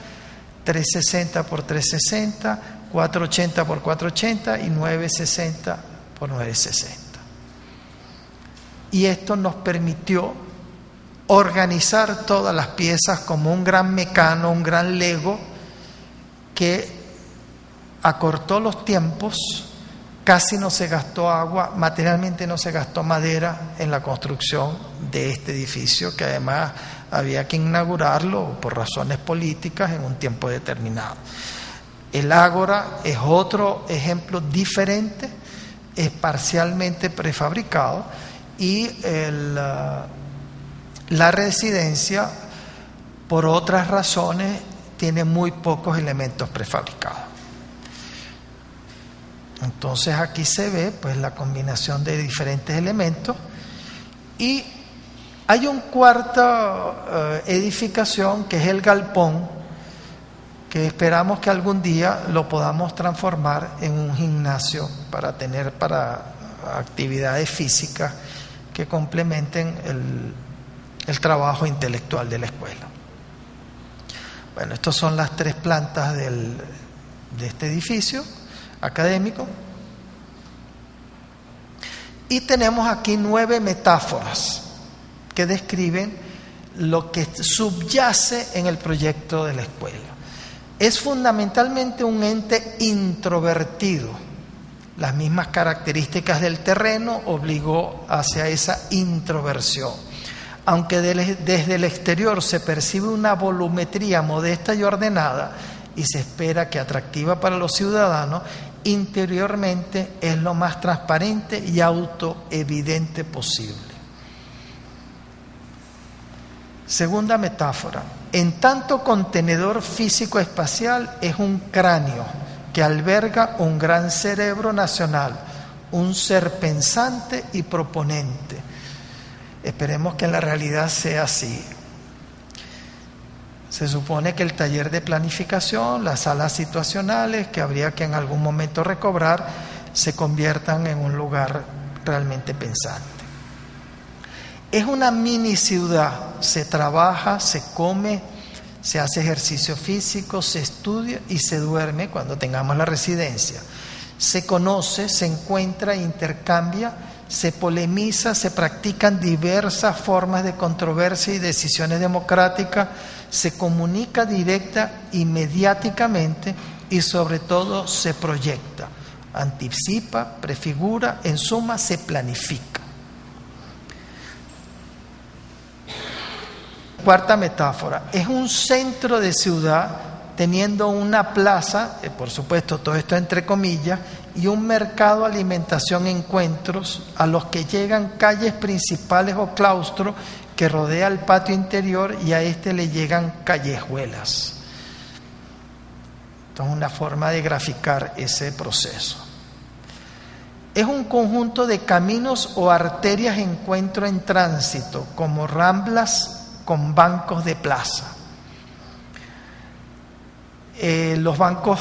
360 por 360, 480 por 480 y 960 por 960. Y esto nos permitió organizar todas las piezas como un gran mecano, un gran Lego que acortó los tiempos, casi no se gastó agua, materialmente no se gastó madera en la construcción de este edificio, que además había que inaugurarlo por razones políticas en un tiempo determinado. El Ágora es otro ejemplo diferente, es parcialmente prefabricado, y la residencia, por otras razones, tiene muy pocos elementos prefabricados. Entonces aquí se ve pues la combinación de diferentes elementos, y hay una cuarta edificación que es el galpón, que esperamos que algún día lo podamos transformar en un gimnasio para actividades físicas que complementen el trabajo intelectual de la escuela. Bueno, estas son las tres plantas de este edificio académico, y tenemos aquí 9 metáforas que describen lo que subyace en el proyecto de la escuela. Es fundamentalmente un ente introvertido. Las mismas características del terreno obligó hacia esa introversión. Aunque desde el exterior se percibe una volumetría modesta y ordenada y se espera que atractiva para los ciudadanos, interiormente es lo más transparente y autoevidente posible. Segunda metáfora: en tanto contenedor físico-espacial es un cráneo que alberga un gran cerebro nacional, un ser pensante y proponente. Esperemos que en la realidad sea así. Se supone que el taller de planificación, las salas situacionales, que habría que en algún momento recobrar, se conviertan en un lugar realmente pensante. Es una mini ciudad, se trabaja, se come, se hace ejercicio físico, se estudia y se duerme cuando tengamos la residencia. Se conoce, se encuentra, intercambia, se polemiza, se practican diversas formas de controversia y decisiones democráticas, se comunica directa y mediáticamente, y sobre todo se proyecta, anticipa, prefigura, en suma se planifica. Cuarta metáfora: es un centro de ciudad teniendo una plaza, por supuesto todo esto entre comillas, y un mercado, alimentación, encuentros, a los que llegan calles principales o claustro que rodea el patio interior, y a este le llegan callejuelas. Entonces, una forma de graficar ese proceso. Es un conjunto de caminos o arterias de encuentro en tránsito, como ramblas con bancos de plaza. Los bancos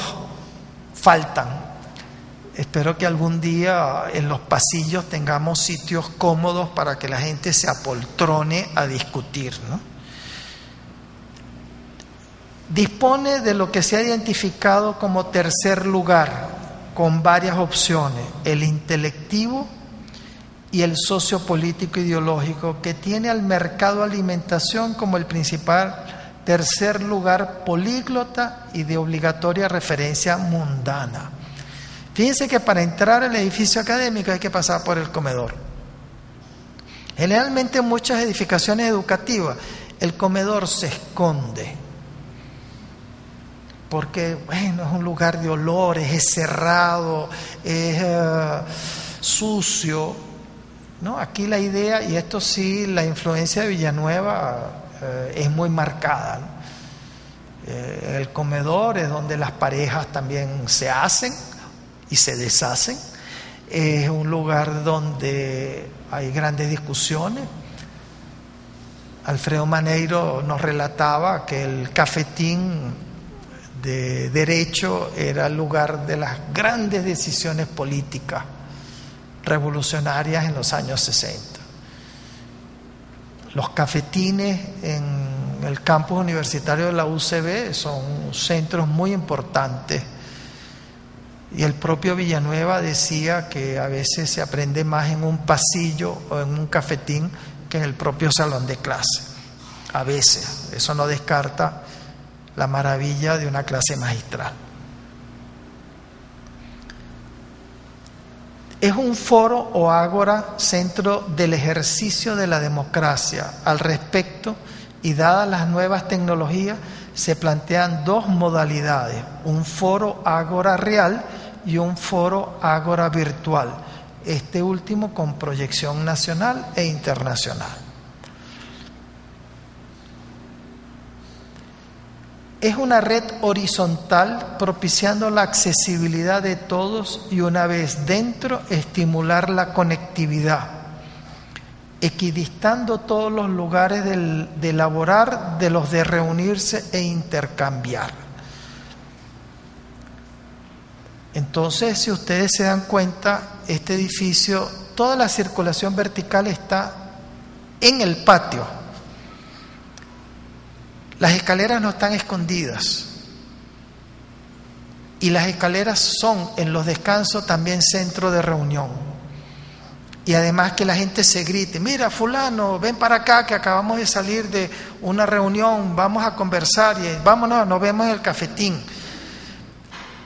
faltan. Espero que algún día en los pasillos tengamos sitios cómodos para que la gente se apoltrone a discutir, ¿no? Dispone de lo que se ha identificado como tercer lugar, con varias opciones: el intelectivo y el sociopolítico ideológico, que tiene al mercado alimentación como el principal tercer lugar políglota y de obligatoria referencia mundana. Fíjense que para entrar al edificio académico hay que pasar por el comedor. Generalmente en muchas edificaciones educativas el comedor se esconde porque, bueno, es un lugar de olores, es cerrado, es sucio, ¿no? Aquí la idea, y esto sí, la influencia de Villanueva es muy marcada, ¿no? El comedor es donde las parejas también se hacen y se deshacen. Es un lugar donde hay grandes discusiones. Alfredo Maneiro nos relataba que el cafetín de derecho era el lugar de las grandes decisiones políticas revolucionarias en los años 60. Los cafetines en el campus universitario de la UCB son centros muy importantes. Y el propio Villanueva decía que a veces se aprende más en un pasillo o en un cafetín que en el propio salón de clase. A veces, eso no descarta la maravilla de una clase magistral. Es un foro o ágora, centro del ejercicio de la democracia. Al respecto, y dadas las nuevas tecnologías, se plantean dos modalidades: un foro ágora real y un foro ágora virtual, este último con proyección nacional e internacional. Es una red horizontal propiciando la accesibilidad de todos y, una vez dentro, estimular la conectividad, equidistando todos los lugares de laborar de los de reunirse e intercambiar. Entonces, si ustedes se dan cuenta, este edificio, toda la circulación vertical está en el patio. Las escaleras no están escondidas. Y las escaleras son en los descansos también centro de reunión. Y además que la gente se grite: mira, fulano, ven para acá que acabamos de salir de una reunión, vamos a conversar y vámonos, nos vemos en el cafetín.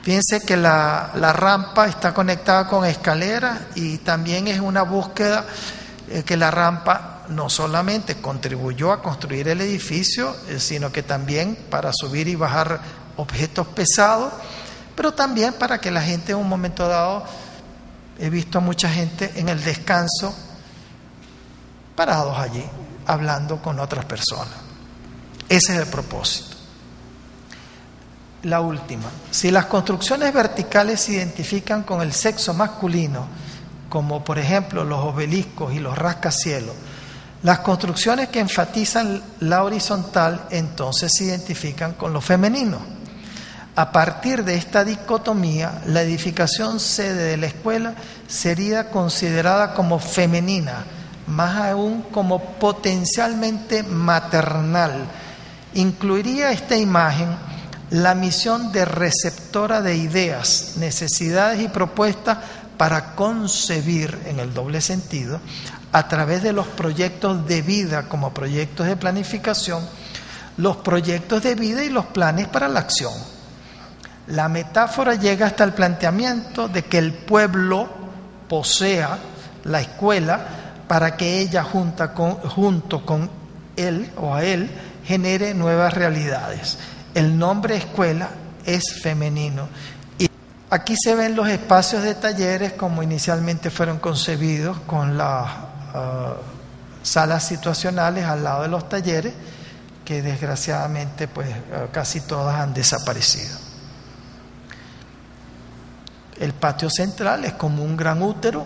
Fíjense que la rampa está conectada con escaleras y también es una búsqueda que la rampa no solamente contribuyó a construir el edificio, sino que también para subir y bajar objetos pesados, pero también para que la gente en un momento dado, he visto a mucha gente en el descanso parados allí, hablando con otras personas. Ese es el propósito. La última: si las construcciones verticales se identifican con el sexo masculino, como por ejemplo los obeliscos y los rascacielos, las construcciones que enfatizan la horizontal entonces se identifican con lo femenino. A partir de esta dicotomía, la edificación sede de la escuela sería considerada como femenina, más aún como potencialmente maternal. Incluiría esta imagen la misión de receptora de ideas, necesidades y propuestas para concebir, en el doble sentido, a través de los proyectos de vida como proyectos de planificación, los proyectos de vida y los planes para la acción. La metáfora llega hasta el planteamiento de que el pueblo posea la escuela para que ella junto con él o a él genere nuevas realidades. El nombre escuela es femenino. Y aquí se ven los espacios de talleres como inicialmente fueron concebidos, con las salas situacionales al lado de los talleres, que desgraciadamente pues casi todas han desaparecido. El patio central es como un gran útero.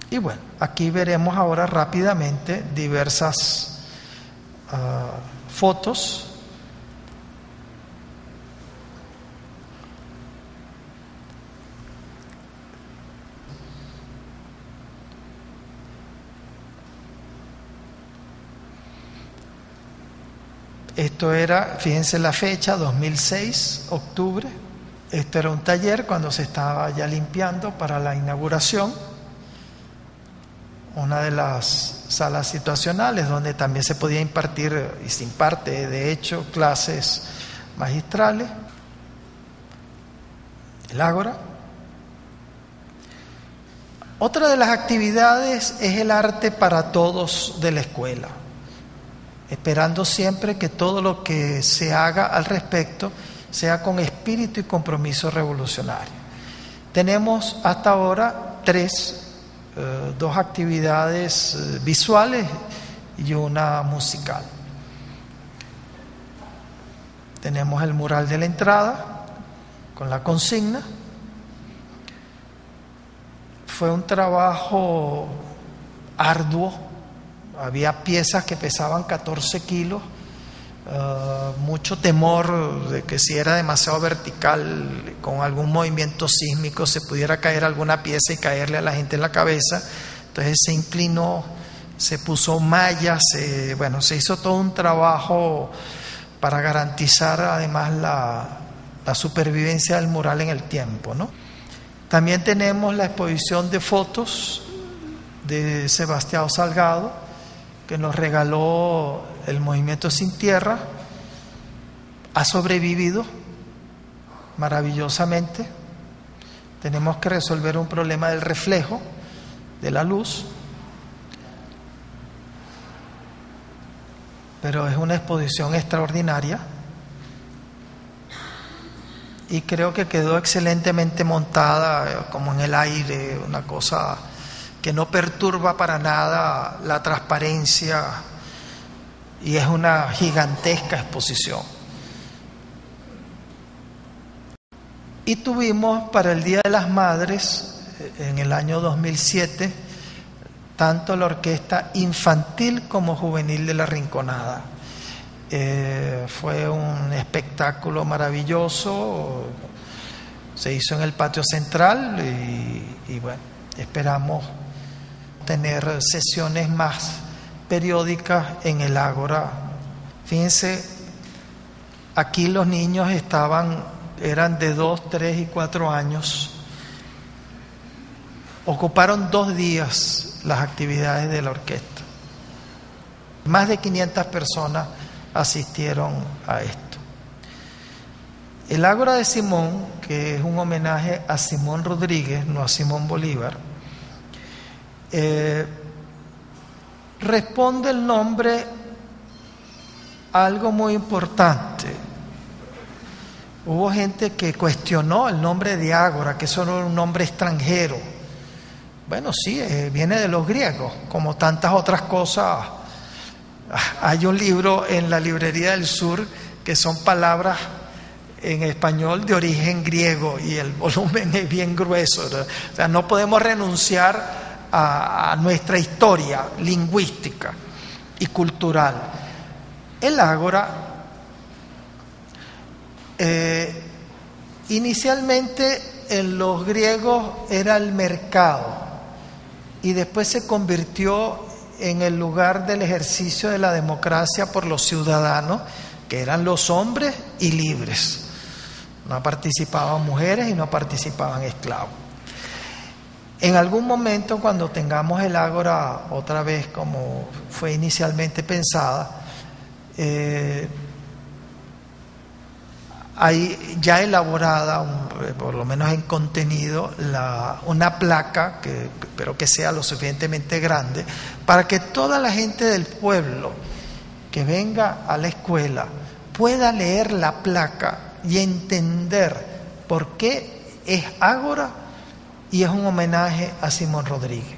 Y bueno, aquí veremos ahora rápidamente diversas fotos. Esto era, fíjense la fecha, 2006, octubre. Esto era un taller cuando se estaba ya limpiando para la inauguración. Una de las salas situacionales donde también se podía impartir, y se imparte de hecho, clases magistrales. El ágora. Otra de las actividades es el arte para todos de la escuela, esperando siempre que todo lo que se haga al respecto sea con espíritu y compromiso revolucionario. Tenemos hasta ahora dos actividades visuales y una musical. Tenemos el mural de la entrada con la consigna. Fue un trabajo arduo, había piezas que pesaban 14 kilos, mucho temor de que si era demasiado vertical, con algún movimiento sísmico se pudiera caer alguna pieza y caerle a la gente en la cabeza. Entonces se inclinó, se puso mallas, se hizo todo un trabajo para garantizar además la supervivencia del mural en el tiempo, ¿no? También tenemos la exposición de fotos de Sebastião Salgado, que nos regaló el Movimiento Sin Tierra. Ha sobrevivido maravillosamente. Tenemos que resolver un problema del reflejo de la luz, pero es una exposición extraordinaria y creo que quedó excelentemente montada, como en el aire, una cosa que no perturba para nada la transparencia, y es una gigantesca exposición. Y tuvimos para el Día de las Madres, en el año 2007, tanto la orquesta infantil como juvenil de La Rinconada. Fue un espectáculo maravilloso, se hizo en el patio central y bueno, esperamos tener sesiones más periódicas en el Ágora. Fíjense, aquí los niños eran de 2, 3 y 4 años. Ocuparon 2 días las actividades de la orquesta. Más de 500 personas asistieron a esto. El Ágora de Simón, que es un homenaje a Simón Rodríguez, no a Simón Bolívar, responde el nombre a algo muy importante. Hubo gente que cuestionó el nombre de Ágora, que eso era un nombre extranjero. Bueno, sí, viene de los griegos, como tantas otras cosas. Hay un libro en la Librería del Sur que son palabras en español de origen griego y el volumen es bien grueso. O sea, no podemos renunciar a nuestra historia lingüística y cultural. El Ágora inicialmente en los griegos era el mercado y después se convirtió en el lugar del ejercicio de la democracia por los ciudadanos, que eran los hombres y libres. No participaban mujeres y no participaban esclavos. En algún momento, cuando tengamos el Ágora otra vez como fue inicialmente pensada, hay ya elaborada, por lo menos en contenido, una placa, pero que sea lo suficientemente grande, para que toda la gente del pueblo que venga a la escuela pueda leer la placa y entender por qué es Ágora y es un homenaje a Simón Rodríguez.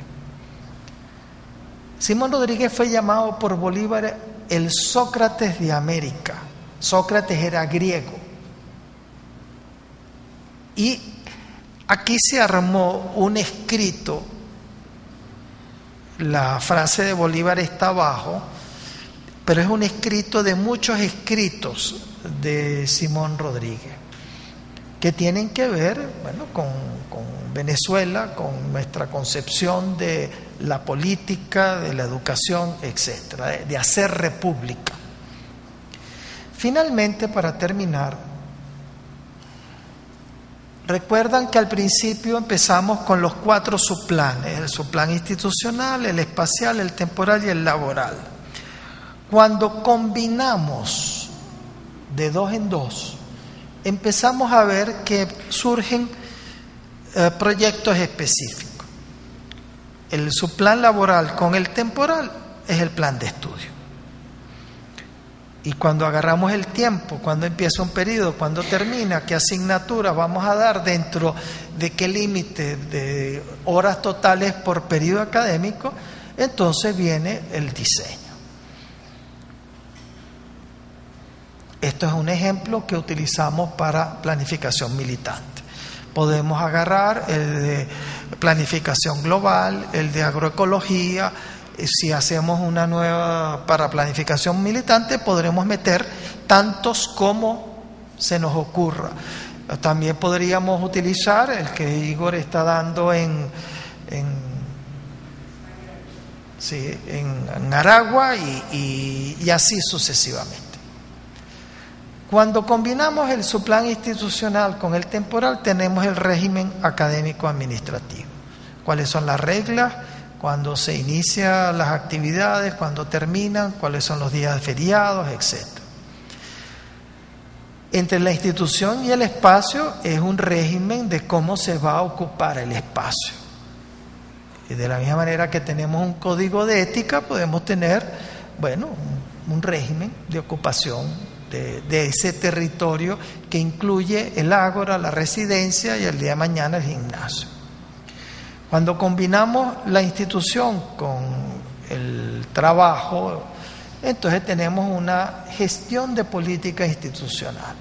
Simón Rodríguez fue llamado por Bolívar el Sócrates de América. Sócrates era griego. Y aquí se armó un escrito, la frase de Bolívar está abajo, pero es un escrito de muchos escritos de Simón Rodríguez, que tienen que ver, bueno, con Venezuela, con nuestra concepción de la política, de la educación, etcétera, de hacer república. Finalmente, para terminar, recuerdan que al principio empezamos con los 4 subplanes: el subplan institucional, el espacial, el temporal y el laboral. Cuando combinamos de 2 en 2, empezamos a ver que surgen proyectos específicos. su plan laboral con el temporal es el plan de estudio. Y cuando agarramos el tiempo, cuando empieza un periodo, cuando termina, qué asignaturas vamos a dar, dentro de qué límite de horas totales por periodo académico, entonces viene el diseño. Esto es un ejemplo que utilizamos para planificación militante. Podemos agarrar el de planificación global, el de agroecología. Si hacemos una nueva para planificación militante, podremos meter tantos como se nos ocurra. También podríamos utilizar el que Igor está dando en Aragua y así sucesivamente. Cuando combinamos el subplan institucional con el temporal, tenemos el régimen académico administrativo. ¿Cuáles son las reglas? Cuándo se inician las actividades, cuándo terminan, cuáles son los días feriados, etc. Entre la institución y el espacio es un régimen de cómo se va a ocupar el espacio. Y de la misma manera que tenemos un código de ética, podemos tener, un régimen de ocupación de ese territorio que incluye el ágora, la residencia y el día de mañana el gimnasio. Cuando combinamos la institución con el trabajo, entonces tenemos una gestión de política institucional.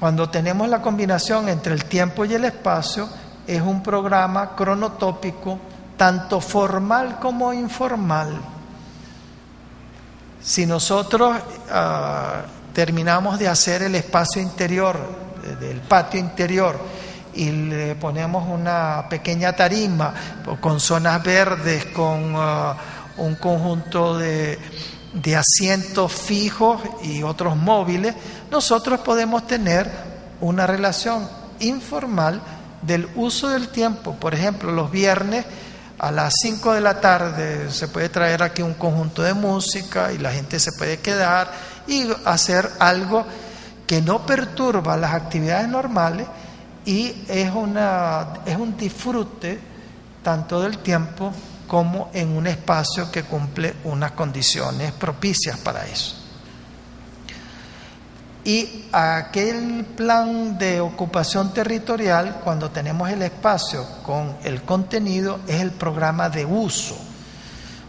Cuando tenemos la combinación entre el tiempo y el espacio, es un programa cronotópico, tanto formal como informal. Si nosotros terminamos de hacer el espacio interior, del patio interior, y le ponemos una pequeña tarima con zonas verdes, con un conjunto de asientos fijos y otros móviles, nosotros podemos tener una relación informal del uso del tiempo. Por ejemplo, los viernes a las 5 de la tarde se puede traer aquí un conjunto de música y la gente se puede quedar y hacer algo que no perturba las actividades normales, y es un disfrute tanto del tiempo como en un espacio que cumple unas condiciones propicias para eso. Y aquel plan de ocupación territorial, cuando tenemos el espacio con el contenido, es el programa de uso.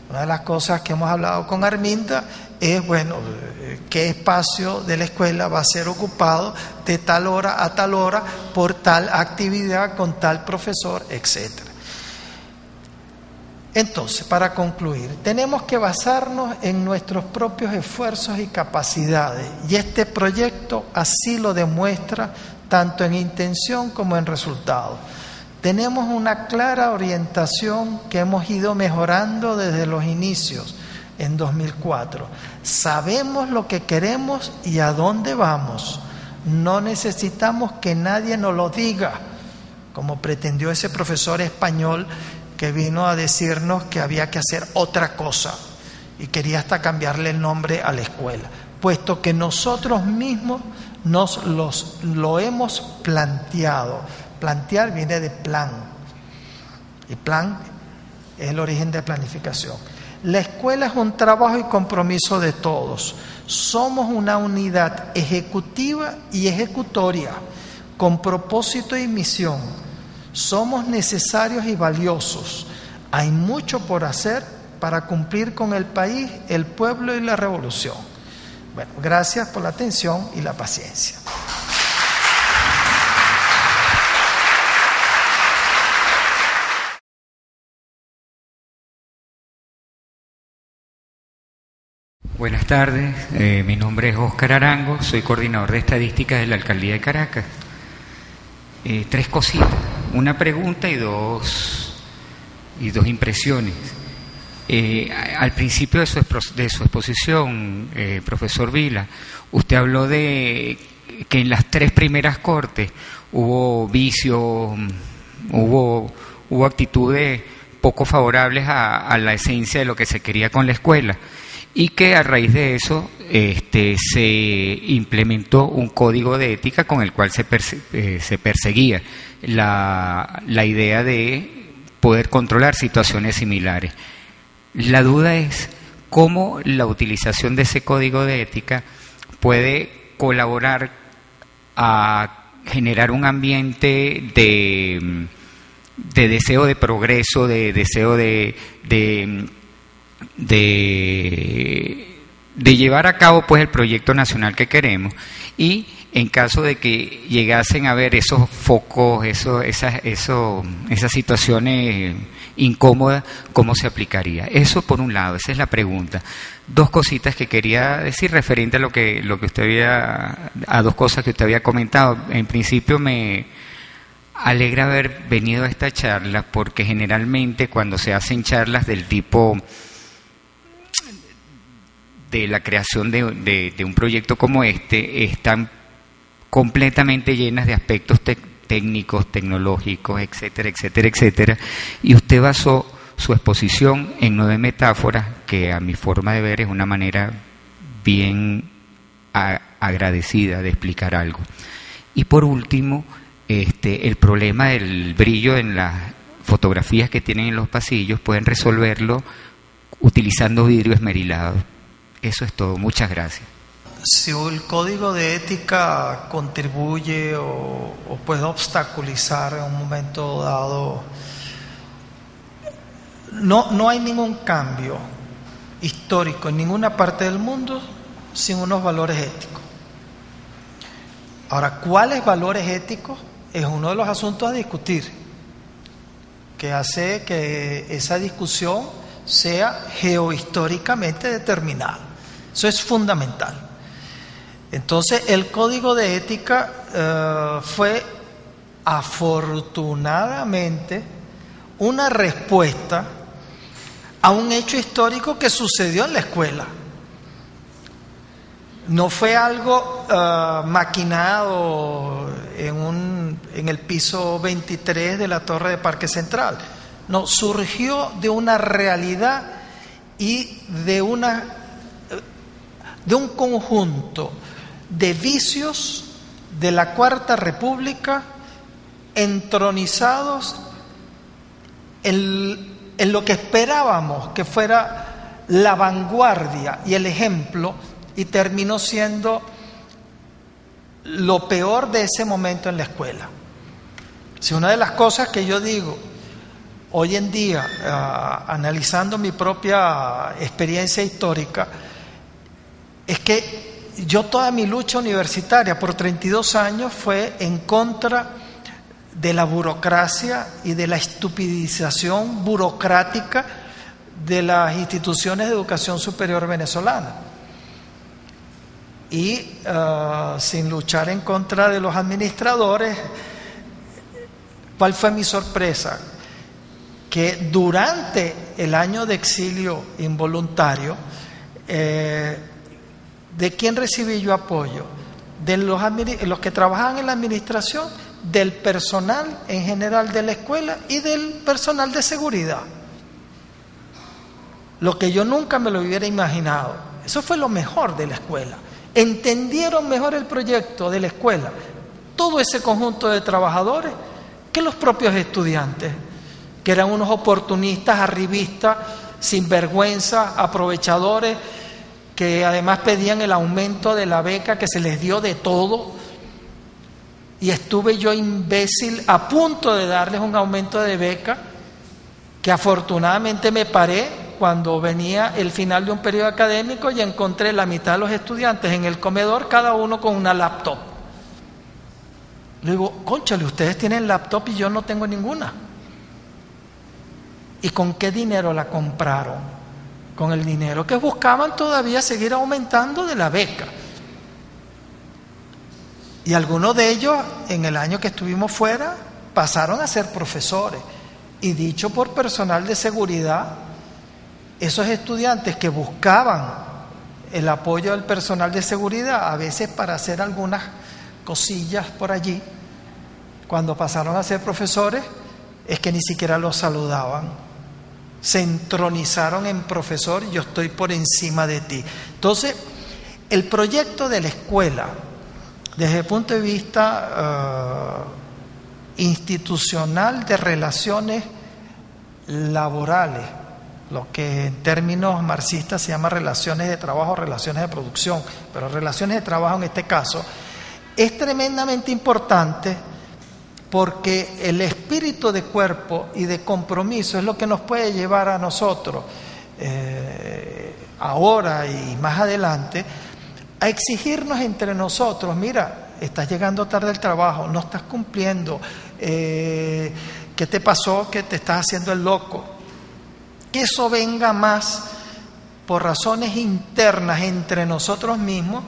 Una de las cosas que hemos hablado con Arminda es, qué espacio de la escuela va a ser ocupado de tal hora a tal hora por tal actividad con tal profesor, etc. Entonces, para concluir, tenemos que basarnos en nuestros propios esfuerzos y capacidades, y este proyecto así lo demuestra tanto en intención como en resultados. Tenemos una clara orientación que hemos ido mejorando desde los inicios en 2004. Sabemos lo que queremos y a dónde vamos. No necesitamos que nadie nos lo diga, como pretendió ese profesor español que vino a decirnos que había que hacer otra cosa y quería hasta cambiarle el nombre a la escuela, puesto que nosotros mismos lo hemos planteado. Plantear viene de plan, y plan es el origen de planificación. La escuela es un trabajo y compromiso de todos. Somos una unidad ejecutiva y ejecutoria, con propósito y misión. Somos necesarios y valiosos. Hay mucho por hacer para cumplir con el país, el pueblo y la revolución. Gracias por la atención y la paciencia. Buenas tardes, mi nombre es Óscar Arango, soy coordinador de estadísticas de la Alcaldía de Caracas. Tres cositas, una pregunta y dos impresiones. Al principio de su exposición, profesor Vila, usted habló de que en las tres primeras cortes hubo vicios, hubo actitudes poco favorables a la esencia de lo que se quería con la escuela, y que a raíz de eso se implementó un código de ética con el cual se perseguía la idea de poder controlar situaciones similares. La duda es cómo la utilización de ese código de ética puede colaborar a generar un ambiente de deseo de progreso, de deseo de llevar a cabo pues el proyecto nacional que queremos, y en caso de que llegasen a ver esos focos, esas situaciones incómodas, ¿cómo se aplicaría? Eso por un lado, esa es la pregunta. Dos cositas que quería decir referente a lo que usted a dos cosas que usted había comentado. En principio me alegra haber venido a esta charla, porque generalmente cuando se hacen charlas del tipo de la creación de un proyecto como este, están completamente llenas de aspectos técnicos, tecnológicos, etcétera, etcétera, etcétera, y usted basó su exposición en 9 metáforas, que a mi forma de ver es una manera bien agradecida de explicar algo. Y por último, el problema del brillo en las fotografías que tienen en los pasillos, pueden resolverlo utilizando vidrio esmerilado. Eso es todo. Muchas gracias. Si el código de ética contribuye o puede obstaculizar en un momento dado, no hay ningún cambio histórico en ninguna parte del mundo sin unos valores éticos. Ahora, ¿cuáles valores éticos? Es uno de los asuntos a discutir, que hace que esa discusión sea geohistóricamente determinada. Eso es fundamental. Entonces, el código de ética fue afortunadamente una respuesta a un hecho histórico que sucedió en la escuela. No fue algo maquinado en el piso 23 de la torre de Parque Central. No, surgió de una realidad y de un conjunto de vicios de la Cuarta República entronizados en lo que esperábamos que fuera la vanguardia y el ejemplo, y terminó siendo lo peor de ese momento en la escuela. Si una de las cosas que yo digo hoy en día, analizando mi propia experiencia histórica, es que yo toda mi lucha universitaria por 32 años fue en contra de la burocracia y de la estupidización burocrática de las instituciones de educación superior venezolanas. Y sin luchar en contra de los administradores, ¿cuál fue mi sorpresa? Que durante el año de exilio involuntario, ¿de quién recibí yo apoyo? De los que trabajaban en la administración, del personal en general de la escuela y del personal de seguridad. Lo que yo nunca me lo hubiera imaginado. Eso fue lo mejor de la escuela. Entendieron mejor el proyecto de la escuela todo ese conjunto de trabajadores que los propios estudiantes, que eran unos oportunistas, arribistas, sinvergüenza, aprovechadores, que además pedían el aumento de la beca, que se les dio de todo, y estuve yo imbécil a punto de darles un aumento de beca, que afortunadamente me paré cuando venía el final de un periodo académico y encontré la mitad de los estudiantes en el comedor, cada uno con una laptop. Le digo, cónchale, ustedes tienen laptop y yo no tengo ninguna. ¿Y con qué dinero la compraron? Con el dinero que buscaban todavía seguir aumentando de la beca. Y algunos de ellos, en el año que estuvimos fuera, pasaron a ser profesores. Y dicho por personal de seguridad, esos estudiantes que buscaban el apoyo del personal de seguridad, a veces para hacer algunas cosillas por allí, cuando pasaron a ser profesores, es que ni siquiera los saludaban. Se entronizaron en profesor y yo estoy por encima de ti. Entonces, el proyecto de la escuela, desde el punto de vista institucional de relaciones laborales, lo que en términos marxistas se llama relaciones de trabajo, relaciones de producción, pero relaciones de trabajo en este caso, es tremendamente importante porque el espíritu de cuerpo y de compromiso es lo que nos puede llevar a nosotros, ahora y más adelante, a exigirnos entre nosotros: mira, estás llegando tarde al trabajo, no estás cumpliendo, ¿qué te pasó? Que te estás haciendo el loco. Que eso venga más por razones internas entre nosotros mismos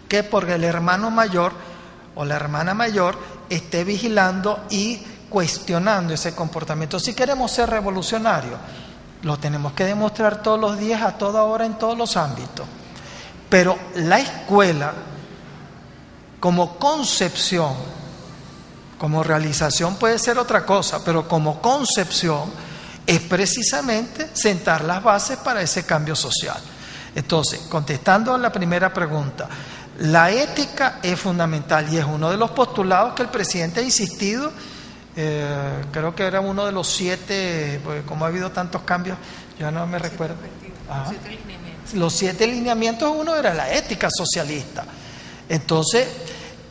que porque el hermano mayor o la hermana mayor esté vigilando y cuestionando ese comportamiento. Si queremos ser revolucionarios, lo tenemos que demostrar todos los días, a toda hora, en todos los ámbitos. Pero la escuela, como concepción, como realización puede ser otra cosa, pero como concepción es precisamente sentar las bases para ese cambio social. Entonces, contestando a la primera pregunta, la ética es fundamental y es uno de los postulados que el presidente ha insistido. Creo que era uno de los 7, porque como ha habido tantos cambios, yo no me recuerdo. Los 7 lineamientos, uno era la ética socialista. Entonces,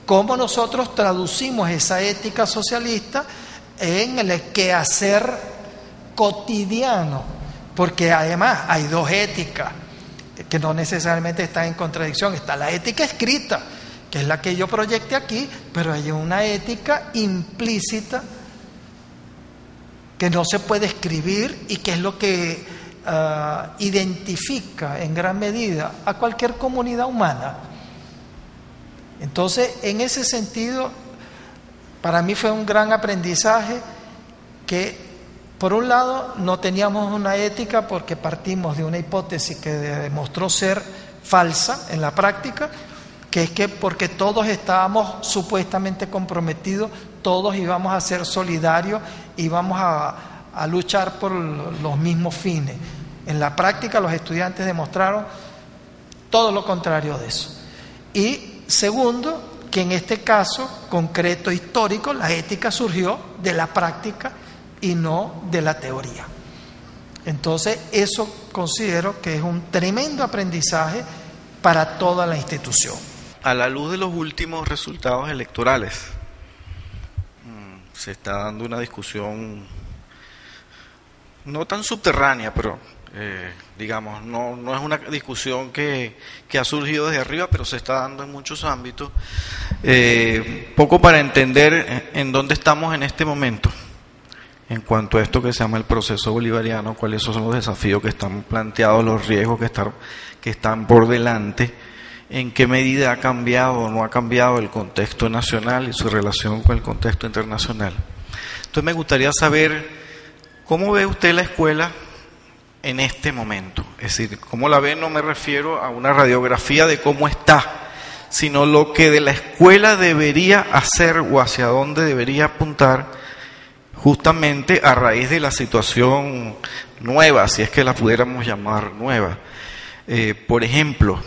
¿cómo nosotros traducimos esa ética socialista en el quehacer cotidiano? Porque además hay 2 éticas que no necesariamente están en contradicción. Está la ética escrita, que es la que yo proyecté aquí, pero hay una ética implícita que no se puede escribir y que es lo que identifica en gran medida a cualquier comunidad humana. Entonces, en ese sentido, para mí fue un gran aprendizaje que, por un lado, no teníamos una ética porque partimos de una hipótesis que demostró ser falsa en la práctica, que es que porque todos estábamos supuestamente comprometidos, todos íbamos a ser solidarios, íbamos a luchar por los mismos fines. En la práctica, los estudiantes demostraron todo lo contrario de eso. Y segundo, que en este caso concreto histórico, la ética surgió de la práctica y no de la teoría. Entonces, eso considero que es un tremendo aprendizaje para toda la institución. A la luz de los últimos resultados electorales, se está dando una discusión no tan subterránea, pero digamos, no es una discusión que ha surgido desde arriba, pero se está dando en muchos ámbitos, poco para entender en dónde estamos en este momento en cuanto a esto que se llama el proceso bolivariano, cuáles son los desafíos que están planteados, los riesgos que están por delante, en qué medida ha cambiado o no ha cambiado el contexto nacional y su relación con el contexto internacional. Entonces me gustaría saber cómo ve usted la escuela en este momento. Es decir, cómo la ve, no me refiero a una radiografía de cómo está, sino lo que de la escuela debería hacer o hacia dónde debería apuntar, justamente a raíz de la situación nueva, si es que la pudiéramos llamar nueva. Por ejemplo,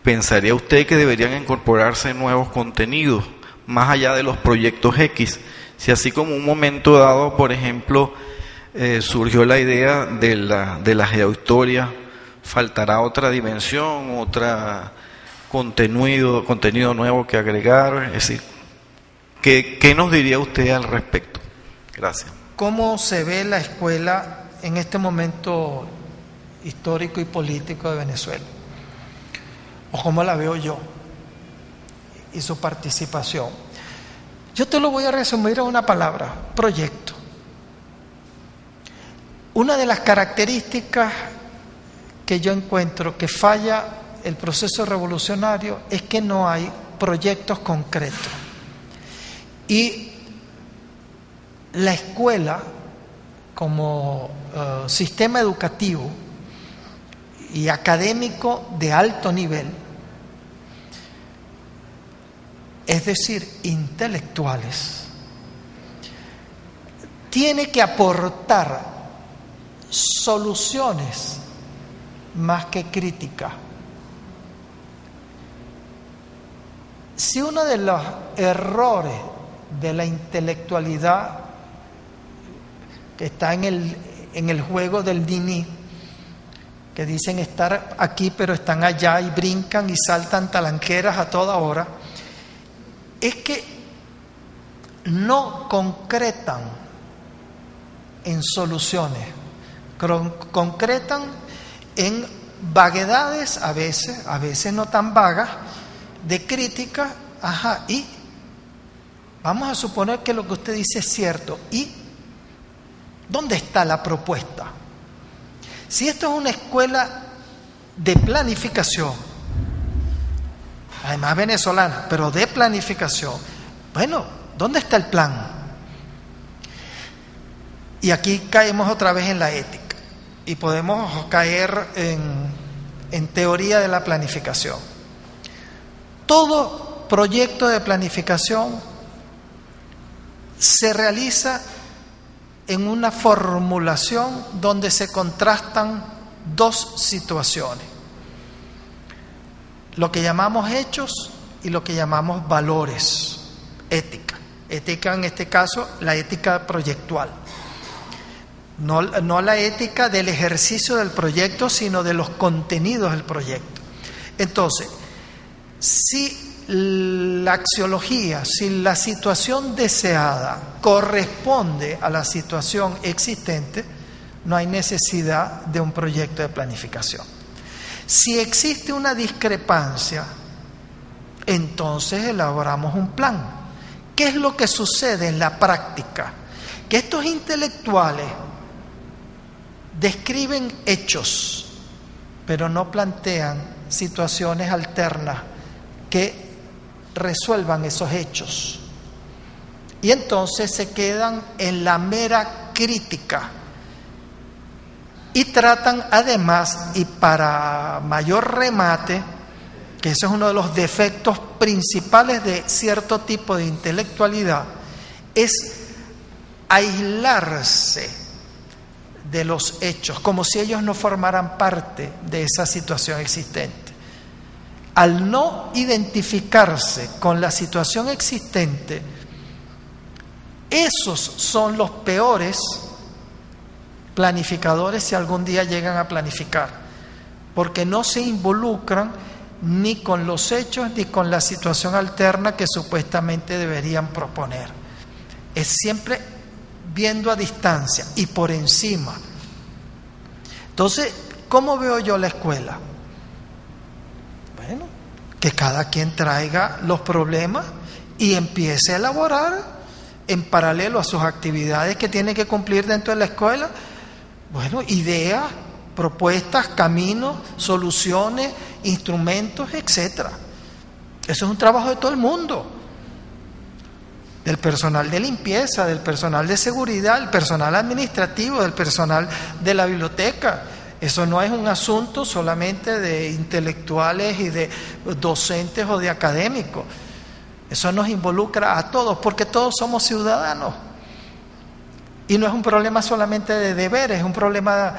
¿pensaría usted que deberían incorporarse nuevos contenidos más allá de los proyectos X? Si así como un momento dado, por ejemplo, surgió la idea de la geohistoria, faltará otra dimensión, otra contenido nuevo que agregar. Es decir, ¿qué nos diría usted al respecto? Gracias. ¿Cómo se ve la escuela en este momento histórico y político de Venezuela? ¿O cómo la veo yo y su participación? Yo te lo voy a resumir a una palabra: proyecto. Una de las características que yo encuentro que falla el proceso revolucionario es que no hay proyectos concretos. Y la escuela, como sistema educativo y académico de alto nivel, es decir, intelectuales, tiene que aportar soluciones más que crítica. Si uno de los errores de la intelectualidad que está en el juego del Dini, que dicen estar aquí pero están allá y brincan y saltan talanqueras a toda hora, es que no concretan en soluciones, concretan en vaguedades, a veces no tan vagas, de crítica, y vamos a suponer que lo que usted dice es cierto, ¿y dónde está la propuesta? Si esto es una escuela de planificación, además venezolana, pero de planificación, bueno, ¿dónde está el plan? Y aquí caemos otra vez en la ética y podemos caer en teoría de la planificación. Todo proyecto de planificación se realiza en una formulación donde se contrastan dos situaciones: lo que llamamos hechos y lo que llamamos valores, ética. Ética en este caso, la ética proyectual. No la ética del ejercicio del proyecto, sino de los contenidos del proyecto. Entonces, si la axiología, si la situación deseada corresponde a la situación existente, no hay necesidad de un proyecto de planificación. Si existe una discrepancia, entonces elaboramos un plan. ¿Qué es lo que sucede en la práctica? Que estos intelectuales describen hechos, pero no plantean situaciones alternas que resuelvan esos hechos. Y entonces se quedan en la mera crítica y tratan además, y para mayor remate, que ese es uno de los defectos principales de cierto tipo de intelectualidad, es aislarse de los hechos, como si ellos no formaran parte de esa situación existente. Al no identificarse con la situación existente, esos son los peores planificadores si algún día llegan a planificar, porque no se involucran ni con los hechos ni con la situación alterna que supuestamente deberían proponer. Es siempre viendo a distancia y por encima. Entonces, ¿cómo veo yo la escuela? Bueno, que cada quien traiga los problemas y empiece a elaborar en paralelo a sus actividades que tiene que cumplir dentro de la escuela, bueno, ideas, propuestas, caminos, soluciones, instrumentos, etcétera. Eso es un trabajo de todo el mundo. Del personal de limpieza, del personal de seguridad, del personal administrativo, del personal de la biblioteca. Eso no es un asunto solamente de intelectuales y de docentes o de académicos. Eso nos involucra a todos, porque todos somos ciudadanos. Y no es un problema solamente de deberes, es un problema,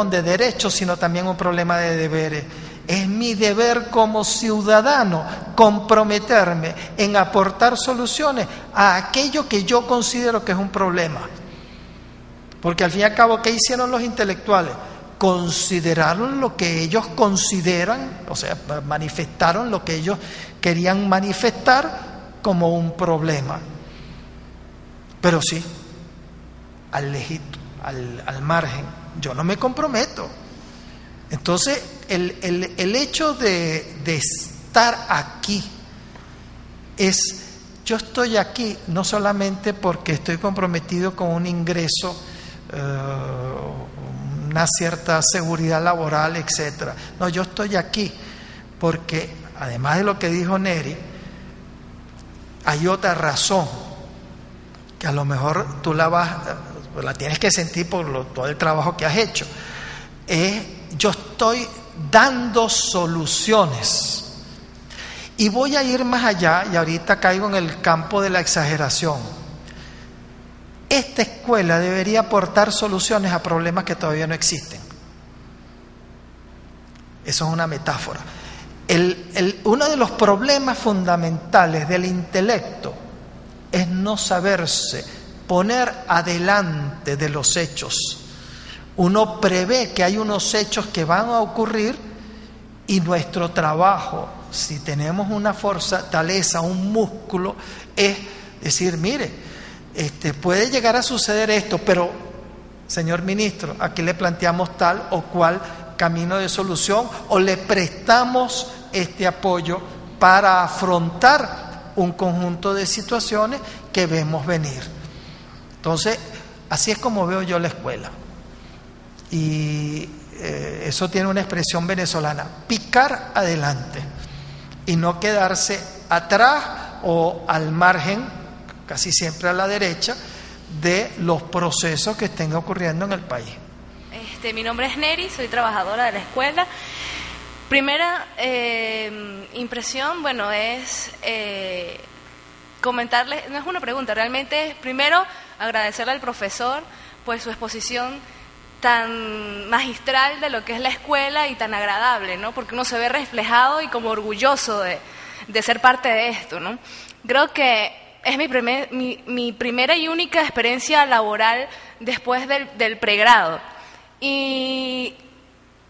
de derechos, sino también un problema de deberes. Es mi deber como ciudadano comprometerme en aportar soluciones a aquello que yo considero que es un problema. Porque al fin y al cabo, ¿qué hicieron los intelectuales? Consideraron lo que ellos consideran, o sea, manifestaron lo que ellos querían manifestar como un problema. Pero sí, al lejito, al margen, yo no me comprometo. Entonces, el hecho de estar aquí es, yo estoy aquí no solamente porque estoy comprometido con un ingreso, una cierta seguridad laboral, etcétera. No, yo estoy aquí porque, además de lo que dijo Neri, hay otra razón que a lo mejor tú la tienes que sentir por todo el trabajo que has hecho. Yo estoy dando soluciones y voy a ir más allá, y ahorita caigo en el campo de la exageración. Esta escuela debería aportar soluciones a problemas que todavía no existen. Eso es una metáfora. Uno de los problemas fundamentales del intelecto es no saberse poner adelante de los hechos. Uno prevé que hay unos hechos que van a ocurrir y nuestro trabajo, si tenemos una fortaleza, un músculo, es decir, mire, puede llegar a suceder esto, pero señor ministro, aquí le planteamos tal o cual camino de solución o le prestamos este apoyo para afrontar un conjunto de situaciones que vemos venir. Entonces, así es como veo yo la escuela. Y eso tiene una expresión venezolana: picar adelante y no quedarse atrás o al margen, casi siempre a la derecha, de los procesos que estén ocurriendo en el país. Mi nombre es Neri, soy trabajadora de la escuela. Primera impresión, bueno, es comentarles, no es una pregunta, realmente es primero agradecerle al profesor pues su exposición tan magistral de lo que es la escuela y tan agradable, ¿no? Porque uno se ve reflejado y como orgulloso de ser parte de esto, ¿no? Creo que es mi primera y única experiencia laboral después del pregrado. Y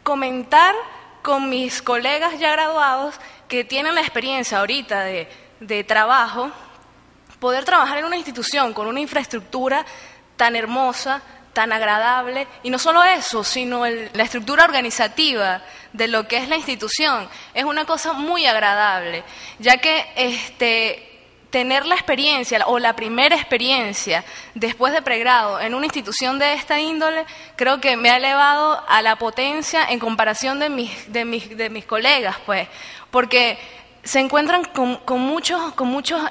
comentar con mis colegas ya graduados que tienen la experiencia ahorita de trabajo, poder trabajar en una institución con una infraestructura tan hermosa, tan agradable, y no solo eso, sino la estructura organizativa de lo que es la institución, es una cosa muy agradable, ya que tener la experiencia o la primera experiencia después de pregrado en una institución de esta índole, creo que me ha elevado a la potencia en comparación de mis colegas, pues, porque se encuentran con muchos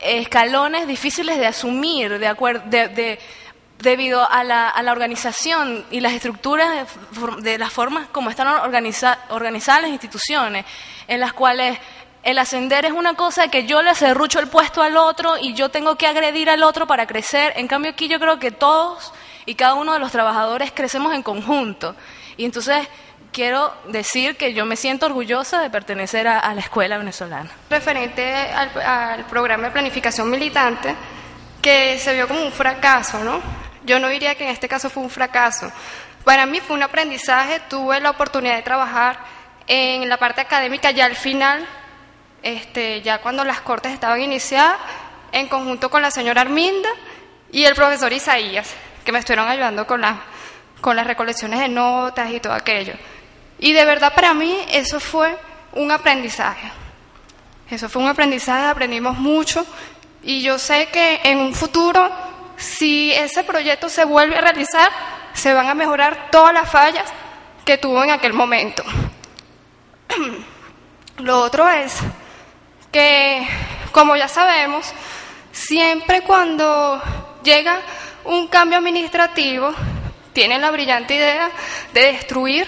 escalones difíciles de asumir, debido a la organización y las estructuras de las formas como están organizadas las instituciones, en las cuales el ascender es una cosa que yo le serrucho el puesto al otro y yo tengo que agredir al otro para crecer. En cambio aquí yo creo que todos y cada uno de los trabajadores crecemos en conjunto. Y entonces quiero decir que yo me siento orgullosa de pertenecer a la escuela venezolana. Referente al programa de planificación militante, que se vio como un fracaso, ¿no? Yo no diría que en este caso fue un fracaso. Para mí fue un aprendizaje, tuve la oportunidad de trabajar en la parte académica ya al final, ya cuando las cortes estaban iniciadas, en conjunto con la señora Arminda y el profesor Isaías, que me estuvieron ayudando con las recolecciones de notas y todo aquello. Y de verdad para mí eso fue un aprendizaje. Aprendimos mucho y yo sé que en un futuro, si ese proyecto se vuelve a realizar, se van a mejorar todas las fallas que tuvo en aquel momento. Lo otro es que, como ya sabemos, siempre cuando llega un cambio administrativo, tienen la brillante idea de destruir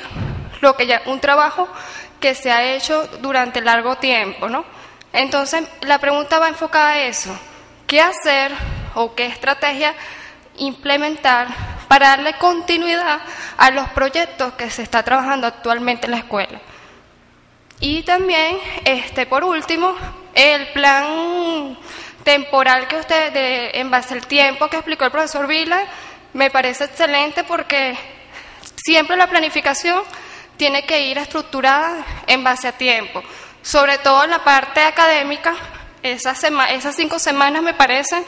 un trabajo que se ha hecho durante largo tiempo, ¿no? Entonces, la pregunta va enfocada a eso. ¿Qué hacer o qué estrategia implementar para darle continuidad a los proyectos que se está trabajando actualmente en la escuela? Y también, por último, el plan temporal que en base al tiempo que explicó el profesor Vila, me parece excelente porque siempre la planificación tiene que ir estructurada en base a tiempo. Sobre todo en la parte académica, esas 5 semanas me parecen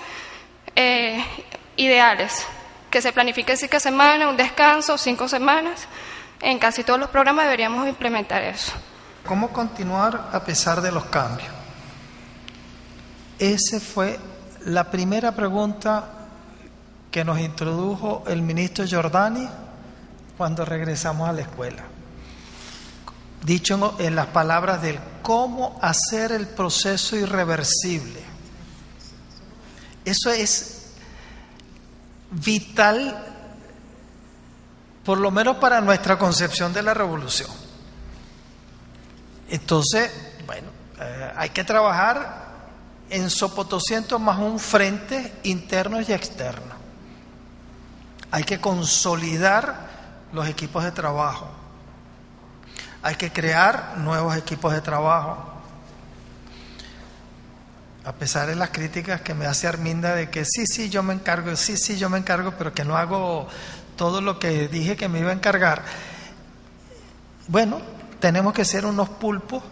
ideales. Que se planifique 5 semanas, un descanso, 5 semanas. En casi todos los programas deberíamos implementar eso. ¿Cómo continuar a pesar de los cambios? Esa fue la primera pregunta que nos introdujo el ministro Giordani cuando regresamos a la escuela. Dicho en las palabras del cómo hacer el proceso irreversible. Eso es vital, por lo menos para nuestra concepción de la revolución. Entonces, bueno, hay que trabajar en Sopotosiento más un frente interno y externo. Hay que consolidar los equipos de trabajo. Hay que crear nuevos equipos de trabajo. a pesar de las críticas que me hace Arminda de que sí, yo me encargo, sí, yo me encargo, pero que no hago todo lo que dije que me iba a encargar. Bueno, tenemos que ser unos pulpos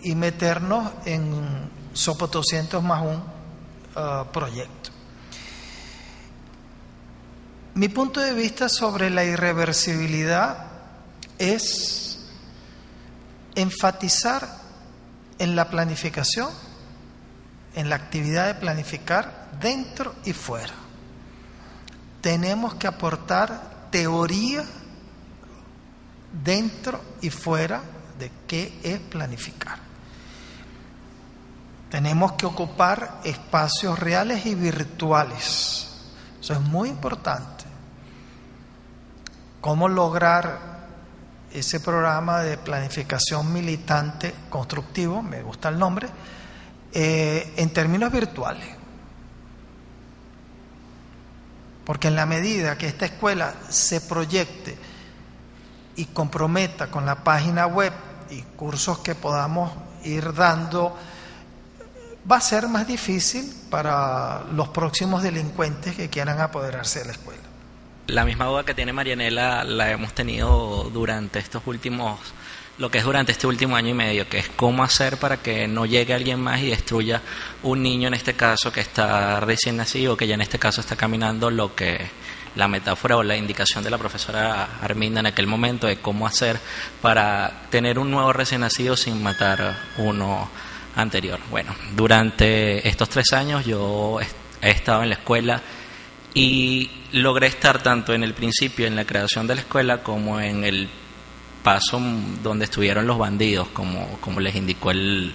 y meternos en Sopo 200 más un proyecto. Mi punto de vista sobre la irreversibilidad es enfatizar en la planificación, en la actividad de planificar dentro y fuera. Tenemos que aportar teoría dentro y fuera de qué es planificar. Tenemos que ocupar espacios reales y virtuales. Eso es muy importante. ¿Cómo lograr ese programa de planificación militante constructivo? Me gusta el nombre. En términos virtuales, porque en la medida que esta escuela se proyecte y comprometa con la página web y cursos que podamos ir dando, va a ser más difícil para los próximos delincuentes que quieran apoderarse de la escuela. La misma duda que tiene Marianela la hemos tenido durante durante este último año y medio, que es cómo hacer para que no llegue alguien más y destruya un niño, en este caso, que está recién nacido, que ya en este caso está caminando, lo que la metáfora o la indicación de la profesora Arminda en aquel momento de cómo hacer para tener un nuevo recién nacido sin matar uno anterior. Bueno, durante estos 3 años yo he estado en la escuela y logré estar tanto en el principio, en la creación de la escuela, como en el paso donde estuvieron los bandidos, como les indicó el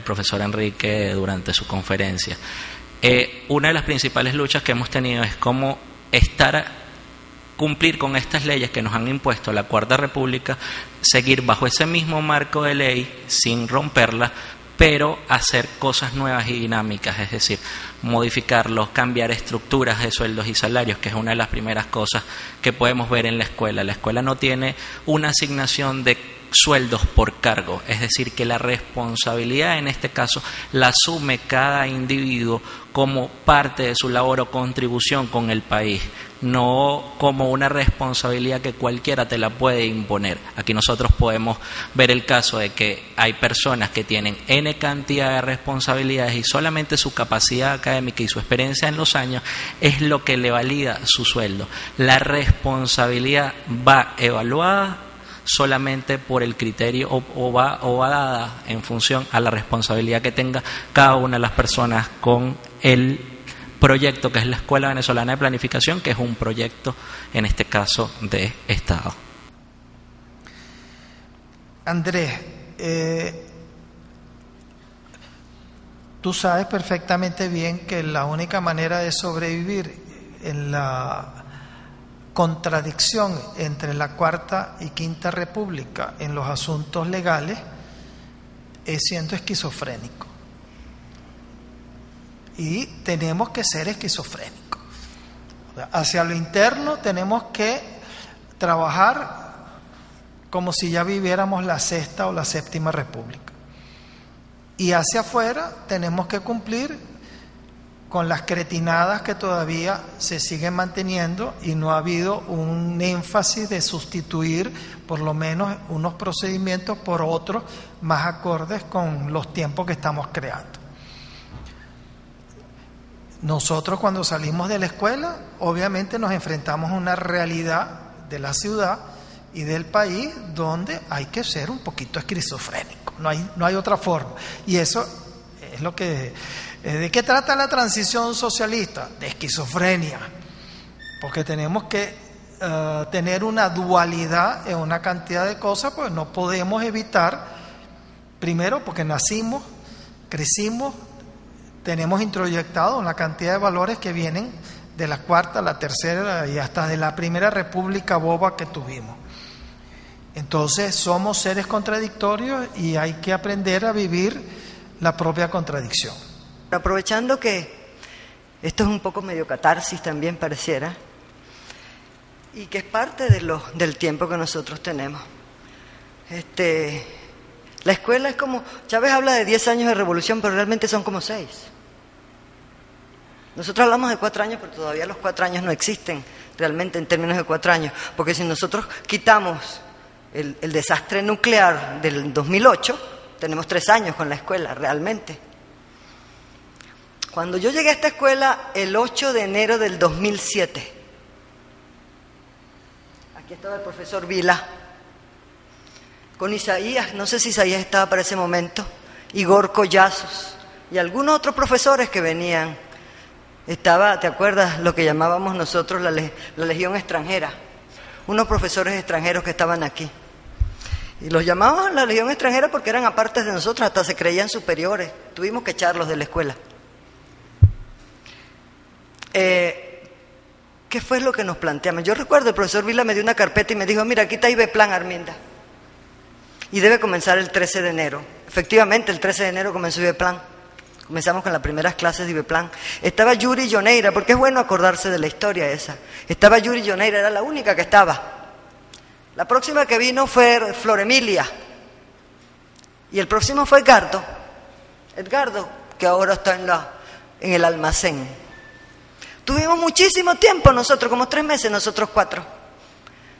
profesor Enrique durante su conferencia. Una de las principales luchas que hemos tenido es cómo cumplir con estas leyes que nos han impuesto la Cuarta República, seguir bajo ese mismo marco de ley sin romperla, pero hacer cosas nuevas y dinámicas, es decir, modificarlos, cambiar estructuras de sueldos y salarios, que es una de las primeras cosas que podemos ver en la escuela. La escuela no tiene una asignación de sueldos por cargo, es decir, que la responsabilidad en este caso la asume cada individuo como parte de su labor o contribución con el país, no como una responsabilidad que cualquiera te la puede imponer. Aquí nosotros podemos ver el caso de que hay personas que tienen N cantidad de responsabilidades y solamente su capacidad académica y su experiencia en los años es lo que le valida su sueldo. La responsabilidad va evaluada solamente por el criterio o va dada en función a la responsabilidad que tenga cada una de las personas con el proyecto que es la Escuela Venezolana de Planificación, que es un proyecto, en este caso, de Estado. Andrés, tú sabes perfectamente bien que la única manera de sobrevivir en la contradicción entre la Cuarta y Quinta República en los asuntos legales es siendo esquizofrénico. Y tenemos que ser esquizofrénicos. Hacia lo interno tenemos que trabajar como si ya viviéramos la Sexta o la Séptima República. Y hacia afuera tenemos que cumplir con las cretinadas que todavía se siguen manteniendo y no ha habido un énfasis de sustituir por lo menos unos procedimientos por otros más acordes con los tiempos que estamos creando. Nosotros cuando salimos de la escuela obviamente nos enfrentamos a una realidad de la ciudad y del país donde hay que ser un poquito esquizofrénico, no hay otra forma. Y eso es lo que... ¿De qué trata la transición socialista? De esquizofrenia, porque tenemos que tener una dualidad en una cantidad de cosas, pues no podemos evitar, primero porque nacimos, crecimos, tenemos introyectado una cantidad de valores que vienen de la Cuarta, la Tercera y hasta de la Primera República boba que tuvimos. Entonces somos seres contradictorios y hay que aprender a vivir la propia contradicción. Aprovechando que esto es un poco medio catarsis también pareciera, y que es parte del tiempo que nosotros tenemos. La escuela es como, Chávez habla de 10 años de revolución, pero realmente son como 6. Nosotros hablamos de 4 años, pero todavía los 4 años no existen realmente en términos de 4 años, porque si nosotros quitamos el desastre nuclear del 2008, tenemos 3 años con la escuela, realmente. Cuando yo llegué a esta escuela el 8 de enero del 2007, aquí estaba el profesor Vila, con Isaías, no sé si Isaías estaba para ese momento, Igor Collazos y algunos otros profesores que venían. Estaba, ¿te acuerdas lo que llamábamos nosotros la legión extranjera? Unos profesores extranjeros que estaban aquí. Y los llamábamos la legión extranjera porque eran apartes de nosotros, hasta se creían superiores. Tuvimos que echarlos de la escuela. ¿Qué fue lo que nos planteamos? Yo recuerdo, el profesor Vila me dio una carpeta y me dijo, mira, aquí está IBEPLAN, Arminda. Y debe comenzar el 13 de enero. Efectivamente, el 13 de enero comenzó IBEPLAN. Comenzamos con las primeras clases de IBEPLAN. Estaba Yuri Yoneira, porque es bueno acordarse de la historia esa. Estaba Yuri Yoneira, era la única que estaba. La próxima que vino fue Flor Emilia. Y el próximo fue Edgardo, que ahora está en el almacén. Tuvimos muchísimo tiempo nosotros, como 3 meses, nosotros 4.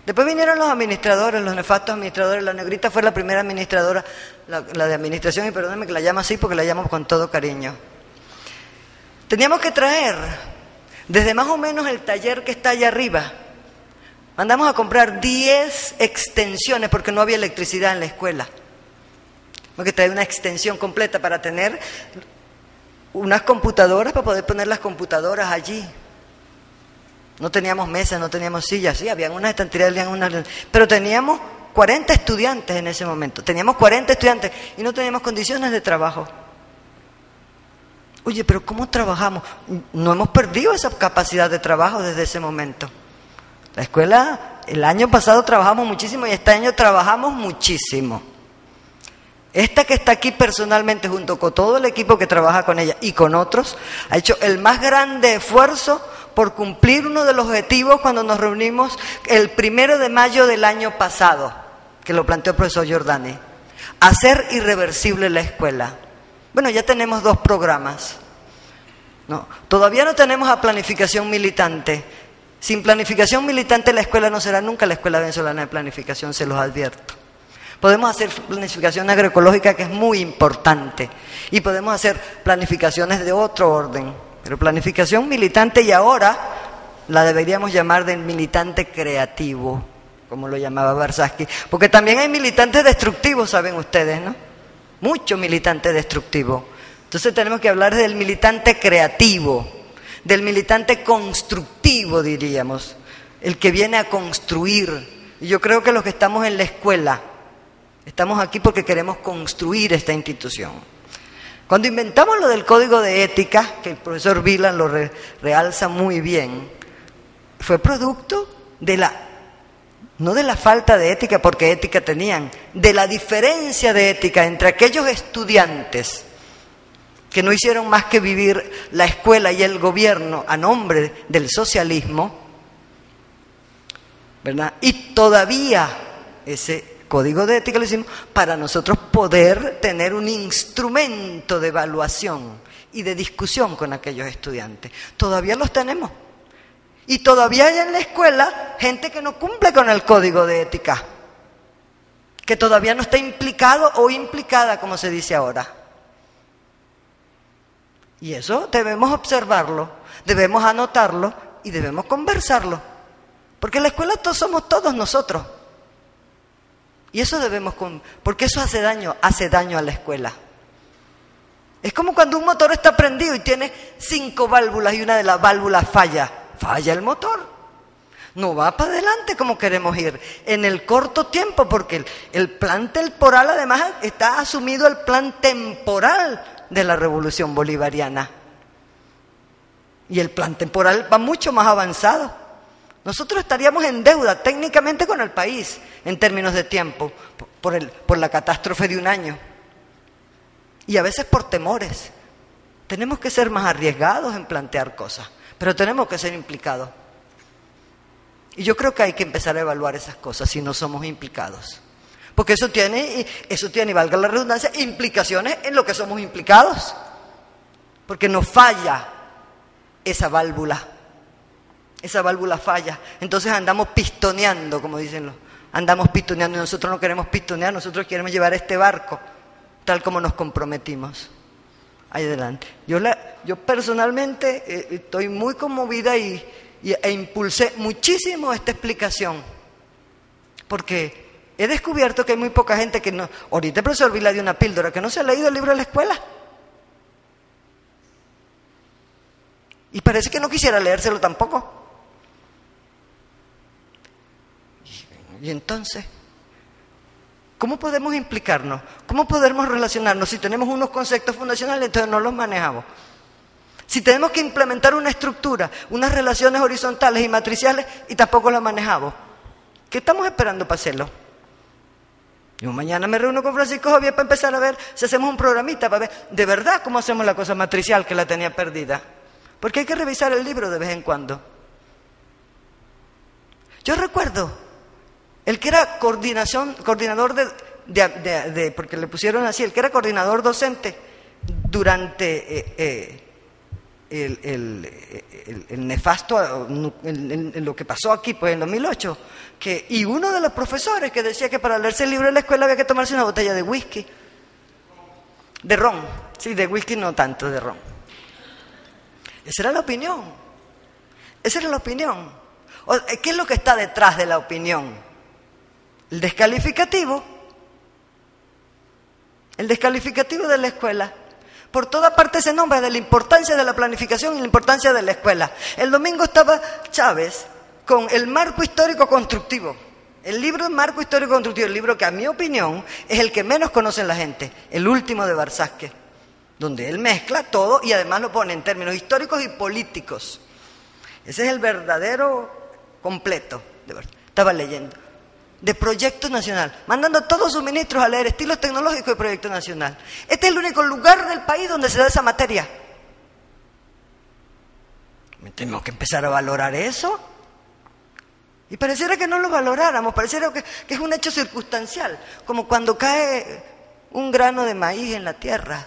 Después vinieron los administradores, los nefastos administradores. La negrita fue la primera administradora, la de administración, y perdónenme que la llamo así porque la llamo con todo cariño. Teníamos que traer, desde más o menos el taller que está allá arriba, mandamos a comprar 10 extensiones porque no había electricidad en la escuela. Tenemos que traer una extensión completa para tener unas computadoras, para poder poner las computadoras allí. No teníamos mesas, no teníamos sillas, sí, habían unas estanterías, pero teníamos 40 estudiantes en ese momento. Teníamos 40 estudiantes y no teníamos condiciones de trabajo. Oye, pero ¿cómo trabajamos? No hemos perdido esa capacidad de trabajo desde ese momento. La escuela, el año pasado trabajamos muchísimo y este año trabajamos muchísimo. Esta que está aquí personalmente, junto con todo el equipo que trabaja con ella y con otros, ha hecho el más grande esfuerzo por cumplir uno de los objetivos cuando nos reunimos el 1 de mayo del año pasado, que lo planteó el profesor Giordani, hacer irreversible la escuela. Bueno, ya tenemos 2 programas. No, todavía no tenemos a planificación militante. Sin planificación militante la escuela no será nunca la escuela venezolana de planificación, se los advierto. Podemos hacer planificación agroecológica, que es muy importante, y podemos hacer planificaciones de otro orden, pero planificación militante, y ahora la deberíamos llamar del militante creativo, como lo llamaba Barsaski, porque también hay militantes destructivos, saben ustedes, ¿no? Mucho militante destructivo. Entonces tenemos que hablar del militante creativo, del militante constructivo, diríamos, el que viene a construir. Y yo creo que los que estamos en la escuela estamos aquí porque queremos construir esta institución. Cuando inventamos lo del código de ética, que el profesor Vila lo realza muy bien, fue producto de no de la falta de ética, porque ética tenían, de la diferencia de ética entre aquellos estudiantes que no hicieron más que vivir la escuela y el gobierno a nombre del socialismo, ¿verdad? Y todavía ese código de ética lo hicimos para nosotros poder tener un instrumento de evaluación y de discusión con aquellos estudiantes. Todavía los tenemos. Y todavía hay en la escuela gente que no cumple con el código de ética, que todavía no está implicado o implicada, como se dice ahora. Y eso debemos observarlo, debemos anotarlo y debemos conversarlo. Porque en la escuela somos todos nosotros. Y eso porque eso hace daño a la escuela. Es como cuando un motor está prendido y tiene 5 válvulas y una de las válvulas falla el motor. No va para adelante como queremos ir en el corto tiempo, porque el plan temporal, además, está asumido el plan temporal de la revolución bolivariana. Y el plan temporal va mucho más avanzado. Nosotros estaríamos en deuda técnicamente con el país en términos de tiempo por la catástrofe de un año. Y a veces por temores. Tenemos que ser más arriesgados en plantear cosas, pero tenemos que ser implicados. Y yo creo que hay que empezar a evaluar esas cosas si no somos implicados. Porque eso tiene, y valga la redundancia, implicaciones en lo que somos implicados. Porque nos falla esa válvula falla. Entonces andamos pistoneando, como dicen andamos pistoneando, y nosotros no queremos pistonear, nosotros queremos llevar este barco tal como nos comprometimos. Ahí adelante. Yo personalmente estoy muy conmovida e impulsé muchísimo esta explicación, porque he descubierto que hay muy poca gente que no... Ahorita el profesor Vila dio una píldora, que no se ha leído el libro de la escuela. Y parece que no quisiera leérselo tampoco. Y entonces, ¿cómo podemos implicarnos? ¿Cómo podemos relacionarnos? Si tenemos unos conceptos fundacionales, entonces no los manejamos. Si tenemos que implementar una estructura, unas relaciones horizontales y matriciales, y tampoco las manejamos. ¿Qué estamos esperando para hacerlo? Yo mañana me reúno con Francisco Javier para empezar a ver si hacemos un programita, para ver de verdad cómo hacemos la cosa matricial que la tenía perdida. Porque hay que revisar el libro de vez en cuando. Yo recuerdo, el que era coordinador porque le pusieron así, el que era coordinador docente durante el nefasto, en lo que pasó aquí pues en 2008, y uno de los profesores que decía que para leerse el libro de la escuela había que tomarse una botella de whisky, de ron, sí, de whisky no tanto, de ron. Esa era la opinión. ¿Qué es lo que está detrás de la opinión? El descalificativo de la escuela. Por toda parte se nombra de la importancia de la planificación y la importancia de la escuela. El domingo estaba Chávez con el marco histórico constructivo. El libro Marco Histórico Constructivo, el libro que a mi opinión es el que menos conocen la gente, el último de Barzázquez, donde él mezcla todo y además lo pone en términos históricos y políticos. Ese es el verdadero completo, de verdad. Estaba leyendo. De Proyecto Nacional, mandando a todos sus ministros a leer estilos tecnológicos de Proyecto Nacional. Este es el único lugar del país donde se da esa materia. Tenemos que empezar a valorar eso. Y pareciera que no lo valoráramos, pareciera que es un hecho circunstancial, como cuando cae un grano de maíz en la tierra,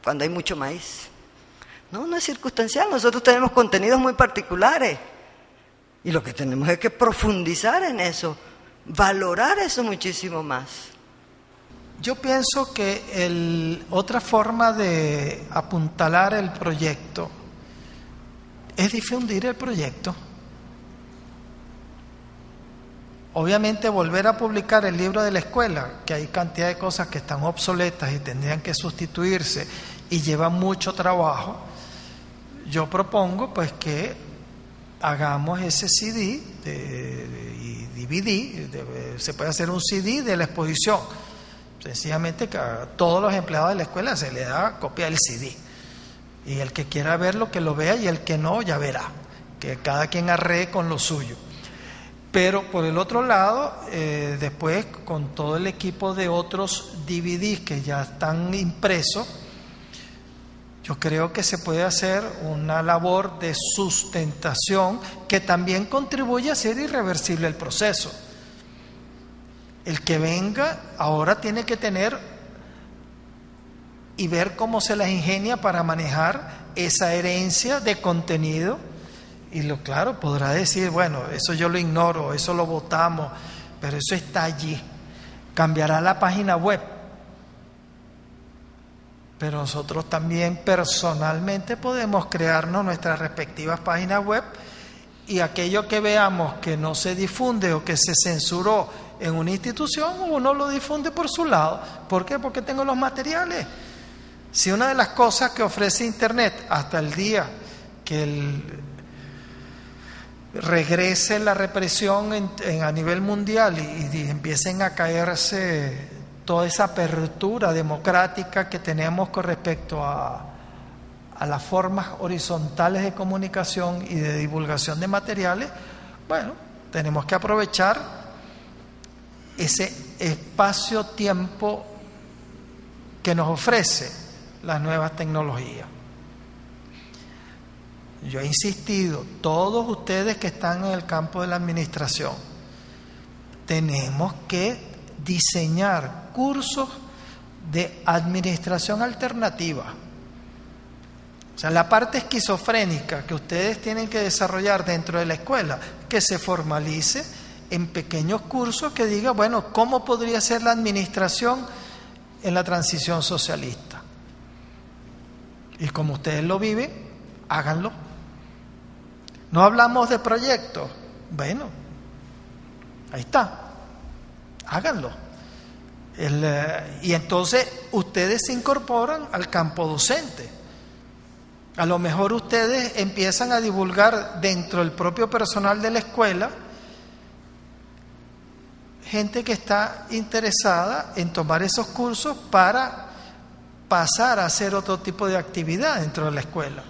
cuando hay mucho maíz. No es circunstancial, nosotros tenemos contenidos muy particulares. Y lo que tenemos es que profundizar en eso, valorar eso muchísimo más. Yo pienso que otra forma de apuntalar el proyecto es difundir el proyecto. Obviamente volver a publicar el libro de la escuela, que hay cantidad de cosas que están obsoletas y tendrían que sustituirse y lleva mucho trabajo. Yo propongo pues que hagamos ese CD y DVD, se puede hacer un CD de la exposición. Sencillamente que a todos los empleados de la escuela se le da copia del CD. Y el que quiera verlo, que lo vea, y el que no, ya verá. Que cada quien arree con lo suyo. Pero por el otro lado, después con todo el equipo de otros DVDs que ya están impresos, yo creo que se puede hacer una labor de sustentación que también contribuye a hacer irreversible el proceso. El que venga ahora tiene que tener y ver cómo se las ingenia para manejar esa herencia de contenido. Y claro, podrá decir, bueno, eso yo lo ignoro, eso lo votamos, pero eso está allí. Cambiará la página web. Pero nosotros también personalmente podemos crearnos nuestras respectivas páginas web, y aquello que veamos que no se difunde o que se censuró en una institución, uno lo difunde por su lado. ¿Por qué? Porque tengo los materiales. Si una de las cosas que ofrece Internet hasta el día que regrese la represión a nivel mundial y empiecen a caerse toda esa apertura democrática que tenemos con respecto a las formas horizontales de comunicación y de divulgación de materiales, bueno, tenemos que aprovechar ese espacio-tiempo que nos ofrece las nuevas tecnologías. Yo he insistido, todos ustedes que están en el campo de la administración, tenemos que diseñar cursos de administración alternativa. O sea, la parte esquizofrénica que ustedes tienen que desarrollar dentro de la escuela, que se formalice en pequeños cursos que diga, bueno, ¿cómo podría ser la administración en la transición socialista? Y como ustedes lo viven, háganlo. No hablamos de proyectos. Bueno, ahí está. Háganlo. Y entonces ustedes se incorporan al campo docente. A lo mejor ustedes empiezan a divulgar dentro del propio personal de la escuela gente que está interesada en tomar esos cursos para pasar a hacer otro tipo de actividad dentro de la escuela.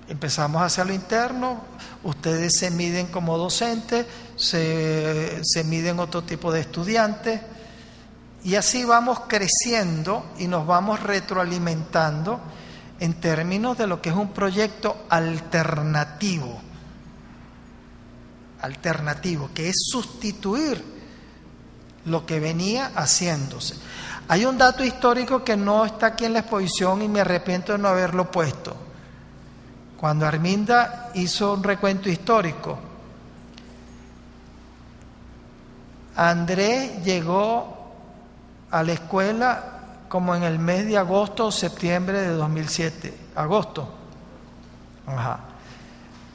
Empezamos a hacerlo interno, ustedes se miden como docentes, se miden otro tipo de estudiantes, y así vamos creciendo y nos vamos retroalimentando en términos de lo que es un proyecto alternativo, que es sustituir lo que venía haciéndose. Hay un dato histórico que no está aquí en la exposición y me arrepiento de no haberlo puesto. Cuando Arminda hizo un recuento histórico, Andrés llegó a la escuela como en el mes de agosto o septiembre de 2007. Agosto. Ajá.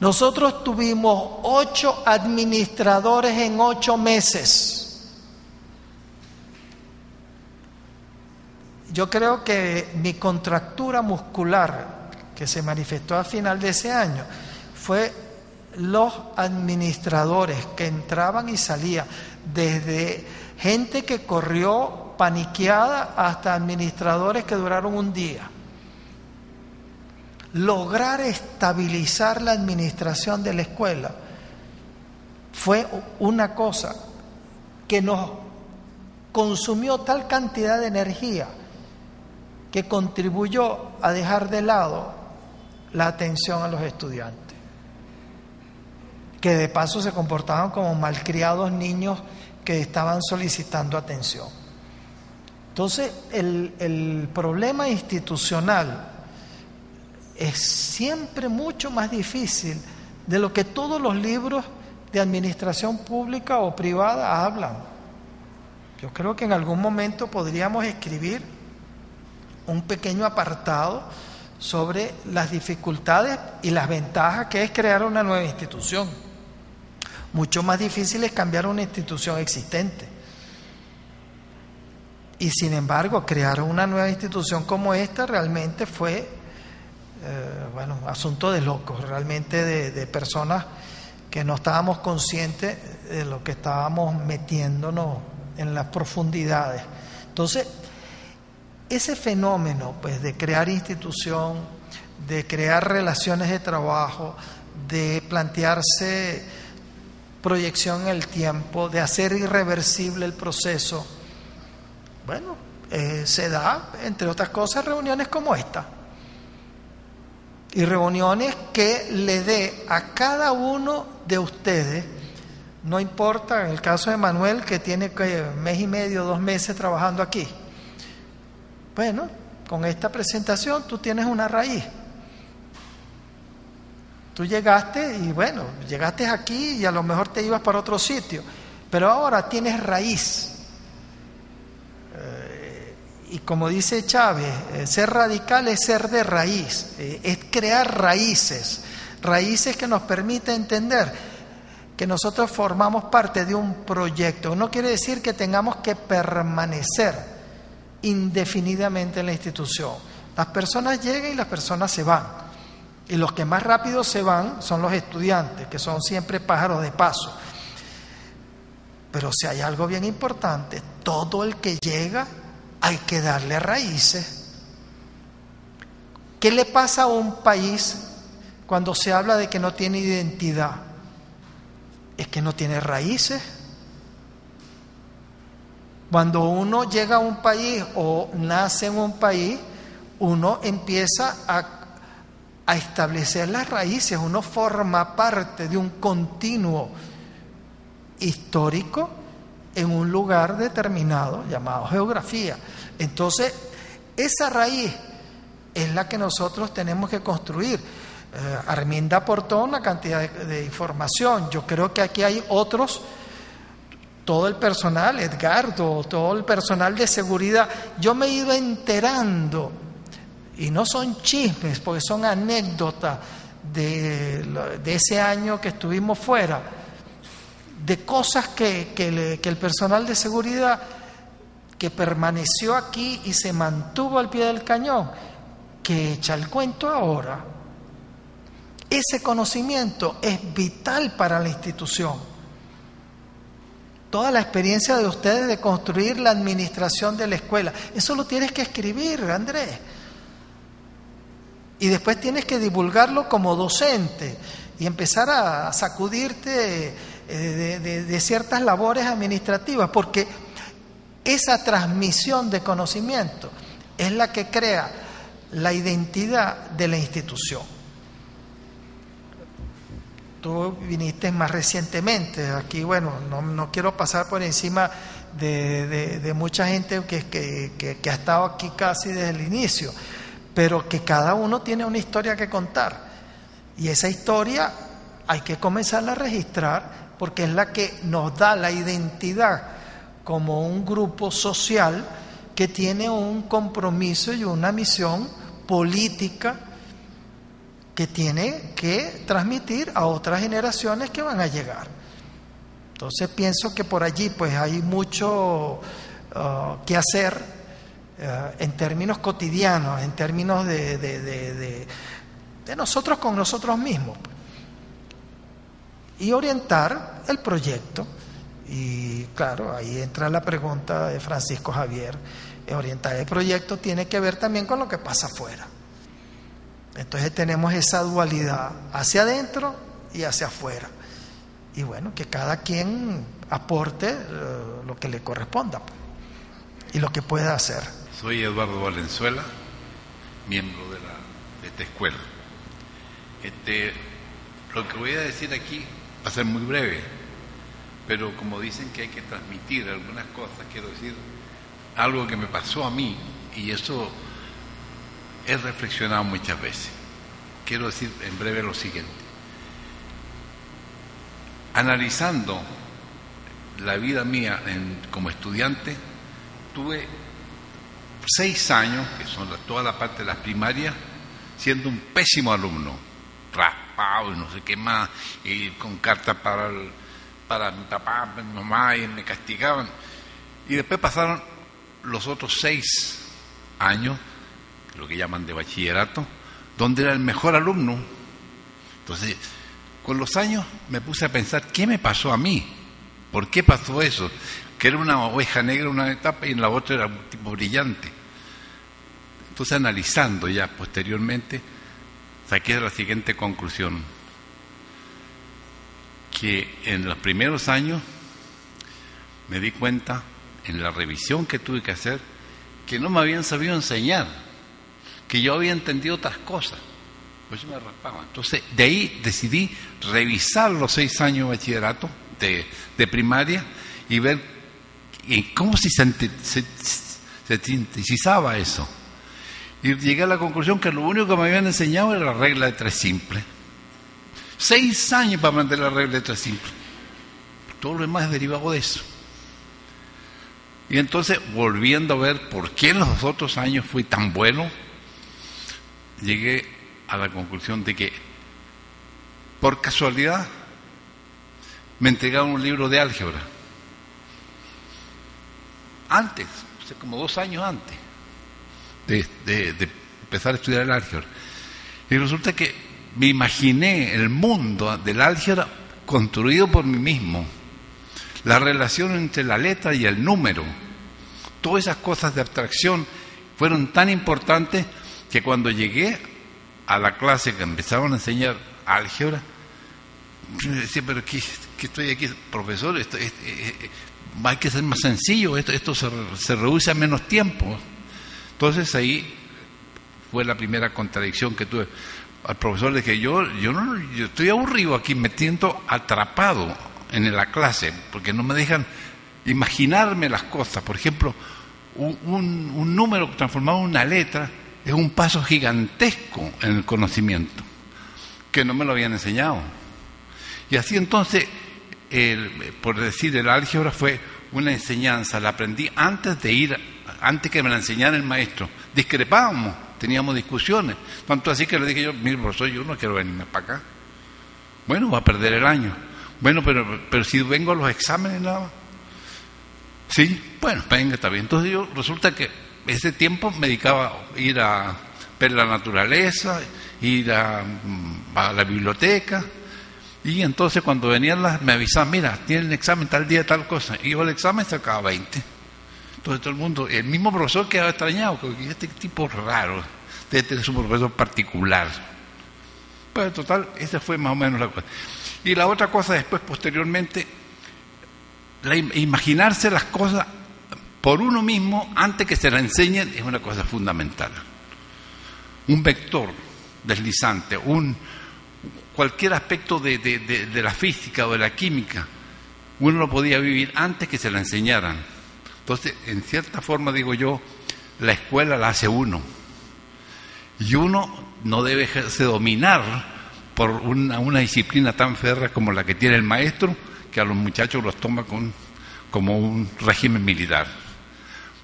Nosotros tuvimos 8 administradores en 8 meses. Yo creo que mi contractura muscular que se manifestó a final de ese año fue los administradores que entraban y salían, desde gente que corrió paniqueada hasta administradores que duraron un día. Lograr estabilizar la administración de la escuela fue una cosa que nos consumió tal cantidad de energía que contribuyó a dejar de lado la atención a los estudiantes, que de paso se comportaban como malcriados niños que estaban solicitando atención. Entonces, el problema institucional es siempre mucho más difícil de lo que todos los libros de administración pública o privada hablan. Yo creo que en algún momento podríamos escribir un pequeño apartado sobre las dificultades y las ventajas que es crear una nueva institución. Mucho más difícil es cambiar una institución existente. Y sin embargo, crear una nueva institución como esta realmente fue, asunto de locos, realmente de personas que no estábamos conscientes de lo que estábamos metiéndonos en las profundidades. Entonces, ese fenómeno pues, de crear institución, de crear relaciones de trabajo, de plantearse proyección en el tiempo, de hacer irreversible el proceso, bueno, se da, entre otras cosas, reuniones como esta. Y reuniones que le dé a cada uno de ustedes, no importa, en el caso de Manuel, que tiene mes y medio, 2 meses trabajando aquí. Bueno, con esta presentación tú tienes una raíz. Tú llegaste y bueno, llegaste aquí y a lo mejor te ibas para otro sitio, pero ahora tienes raíz. Y como dice Chávez, ser radical es ser de raíz, es crear raíces que nos permiten entender que nosotros formamos parte de un proyecto. No quiere decir que tengamos que permanecer indefinidamente en la institución. Las personas llegan y las personas se van. Y los que más rápido se van son los estudiantes, que son siempre pájaros de paso. Pero si hay algo bien importante, todo el que llega hay que darle raíces. ¿Qué le pasa a un país cuando se habla de que no tiene identidad? Es que no tiene raíces. Cuando uno llega a un país o nace en un país, uno empieza a establecer las raíces, uno forma parte de un continuo histórico en un lugar determinado llamado geografía. Entonces, esa raíz es la que nosotros tenemos que construir. Arminda aportó una cantidad de información. Yo creo que aquí hay otros, todo el personal, Edgardo, todo el personal de seguridad. Yo me he ido enterando, y no son chismes, porque son anécdotas de ese año que estuvimos fuera, de cosas que el personal de seguridad que permaneció aquí y se mantuvo al pie del cañón, que echa el cuento ahora. Ese conocimiento es vital para la institución. Toda la experiencia de ustedes de construir la administración de la escuela, eso lo tienes que escribir, Andrés. Y después tienes que divulgarlo como docente y empezar a sacudirte de ciertas labores administrativas, porque esa transmisión de conocimiento es la que crea la identidad de la institución. Tú viniste más recientemente aquí, bueno, no quiero pasar por encima de mucha gente que ha estado aquí casi desde el inicio, pero que cada uno tiene una historia que contar, y esa historia hay que comenzarla a registrar, porque es la que nos da la identidad como un grupo social que tiene un compromiso y una misión política que tiene que transmitir a otras generaciones que van a llegar. Entonces pienso que por allí pues hay mucho que hacer en términos cotidianos, en términos de nosotros con nosotros mismos, y orientar el proyecto. Y claro, ahí entra la pregunta de Francisco Javier. Orientar el proyecto tiene que ver también con lo que pasa afuera. Entonces tenemos esa dualidad hacia adentro y hacia afuera. Y bueno, que cada quien aporte lo que le corresponda y lo que pueda hacer. Soy Eduardo Valenzuela, miembro de esta escuela. Lo que voy a decir aquí va a ser muy breve, pero como dicen que hay que transmitir algunas cosas, quiero decir algo que me pasó a mí, y eso he reflexionado muchas veces. Quiero decir en breve lo siguiente. Analizando la vida mía como estudiante, tuve 6 años, que son toda la parte de las primarias, siendo un pésimo alumno, raspado y no sé qué más, y con cartas para mi papá, mi mamá, y me castigaban. Y después pasaron los otros 6 años, lo que llaman de bachillerato, donde era el mejor alumno. Entonces, con los años me puse a pensar, ¿qué me pasó a mí? ¿Por qué pasó eso? Que era una oveja negra en una etapa y en la otra era un tipo brillante. Entonces, analizando ya posteriormente, saqué la siguiente conclusión: que en los primeros años me di cuenta, en la revisión que tuve que hacer, que no me habían sabido enseñar, que yo había entendido otras cosas, pues yo me raspaba. Entonces, de ahí decidí revisar los 6 años de bachillerato, de primaria, y ver cómo se sintetizaba eso. Y llegué a la conclusión que lo único que me habían enseñado era la regla de 3 simple. 6 años para aprender la regla de 3 simple. Todo lo demás es derivado de eso. Y entonces, volviendo a ver por qué en los otros años fui tan bueno, llegué a la conclusión de que, por casualidad, me entregaron un libro de álgebra. Antes, o sea, como 2 años antes de empezar a estudiar el álgebra. Y resulta que me imaginé el mundo del álgebra construido por mí mismo. La relación entre la letra y el número. Todas esas cosas de abstracción fueron tan importantes que cuando llegué a la clase que empezaron a enseñar álgebra, me decía, pero ¿qué estoy aquí, profesor? Hay que ser más sencillo, esto se reduce a menos tiempo. Entonces ahí fue la primera contradicción que tuve. Al profesor le dije, yo estoy aburrido aquí, me siento atrapado en la clase, porque no me dejan imaginarme las cosas. Por ejemplo, un número transformado en una letra es un paso gigantesco en el conocimiento, que no me lo habían enseñado. Y así entonces, por decir, el álgebra fue una enseñanza, la aprendí antes que me la enseñara el maestro. Discrepábamos, teníamos discusiones, tanto así que le dije yo, mire profesor, yo no quiero venirme para acá. Bueno, va a perder el año. Bueno, pero si vengo a los exámenes nada más. Sí, bueno, venga, está bien. Entonces yo, resulta que ese tiempo me dedicaba a ir a ver la naturaleza, ir a la biblioteca, y entonces cuando venían me avisaban, mira, tienen examen tal día, tal cosa. Y yo el examen sacaba 20. Entonces todo el mundo, el mismo profesor quedaba extrañado, porque este tipo raro, debe tener su profesor particular. Pero total, esa fue más o menos la cosa. Y la otra cosa después, posteriormente, imaginarse las cosas por uno mismo antes que se la enseñen es una cosa fundamental. Un vector deslizante, cualquier aspecto de la física o de la química, uno lo podía vivir antes que se la enseñaran. Entonces, en cierta forma, digo yo, la escuela la hace uno. Y uno no debe dejarse dominar por una disciplina tan férrea como la que tiene el maestro, que a los muchachos los toma como un régimen militar.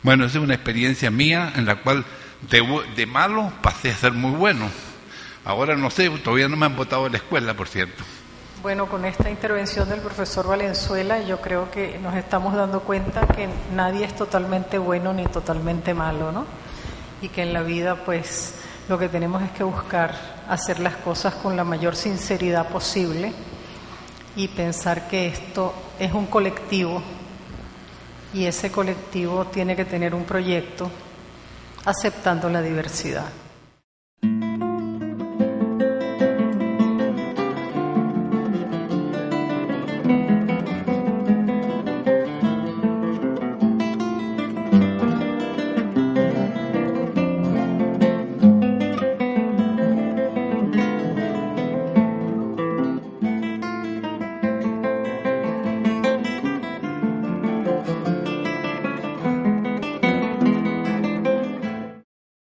Bueno, esa es una experiencia mía en la cual de malo pasé a ser muy bueno. Ahora no sé, todavía no me han votado de la escuela, por cierto. Bueno, con esta intervención del profesor Valenzuela, yo creo que nos estamos dando cuenta que nadie es totalmente bueno ni totalmente malo, ¿no? Y que en la vida, pues, lo que tenemos es que buscar hacer las cosas con la mayor sinceridad posible y pensar que esto es un colectivo y ese colectivo tiene que tener un proyecto aceptando la diversidad.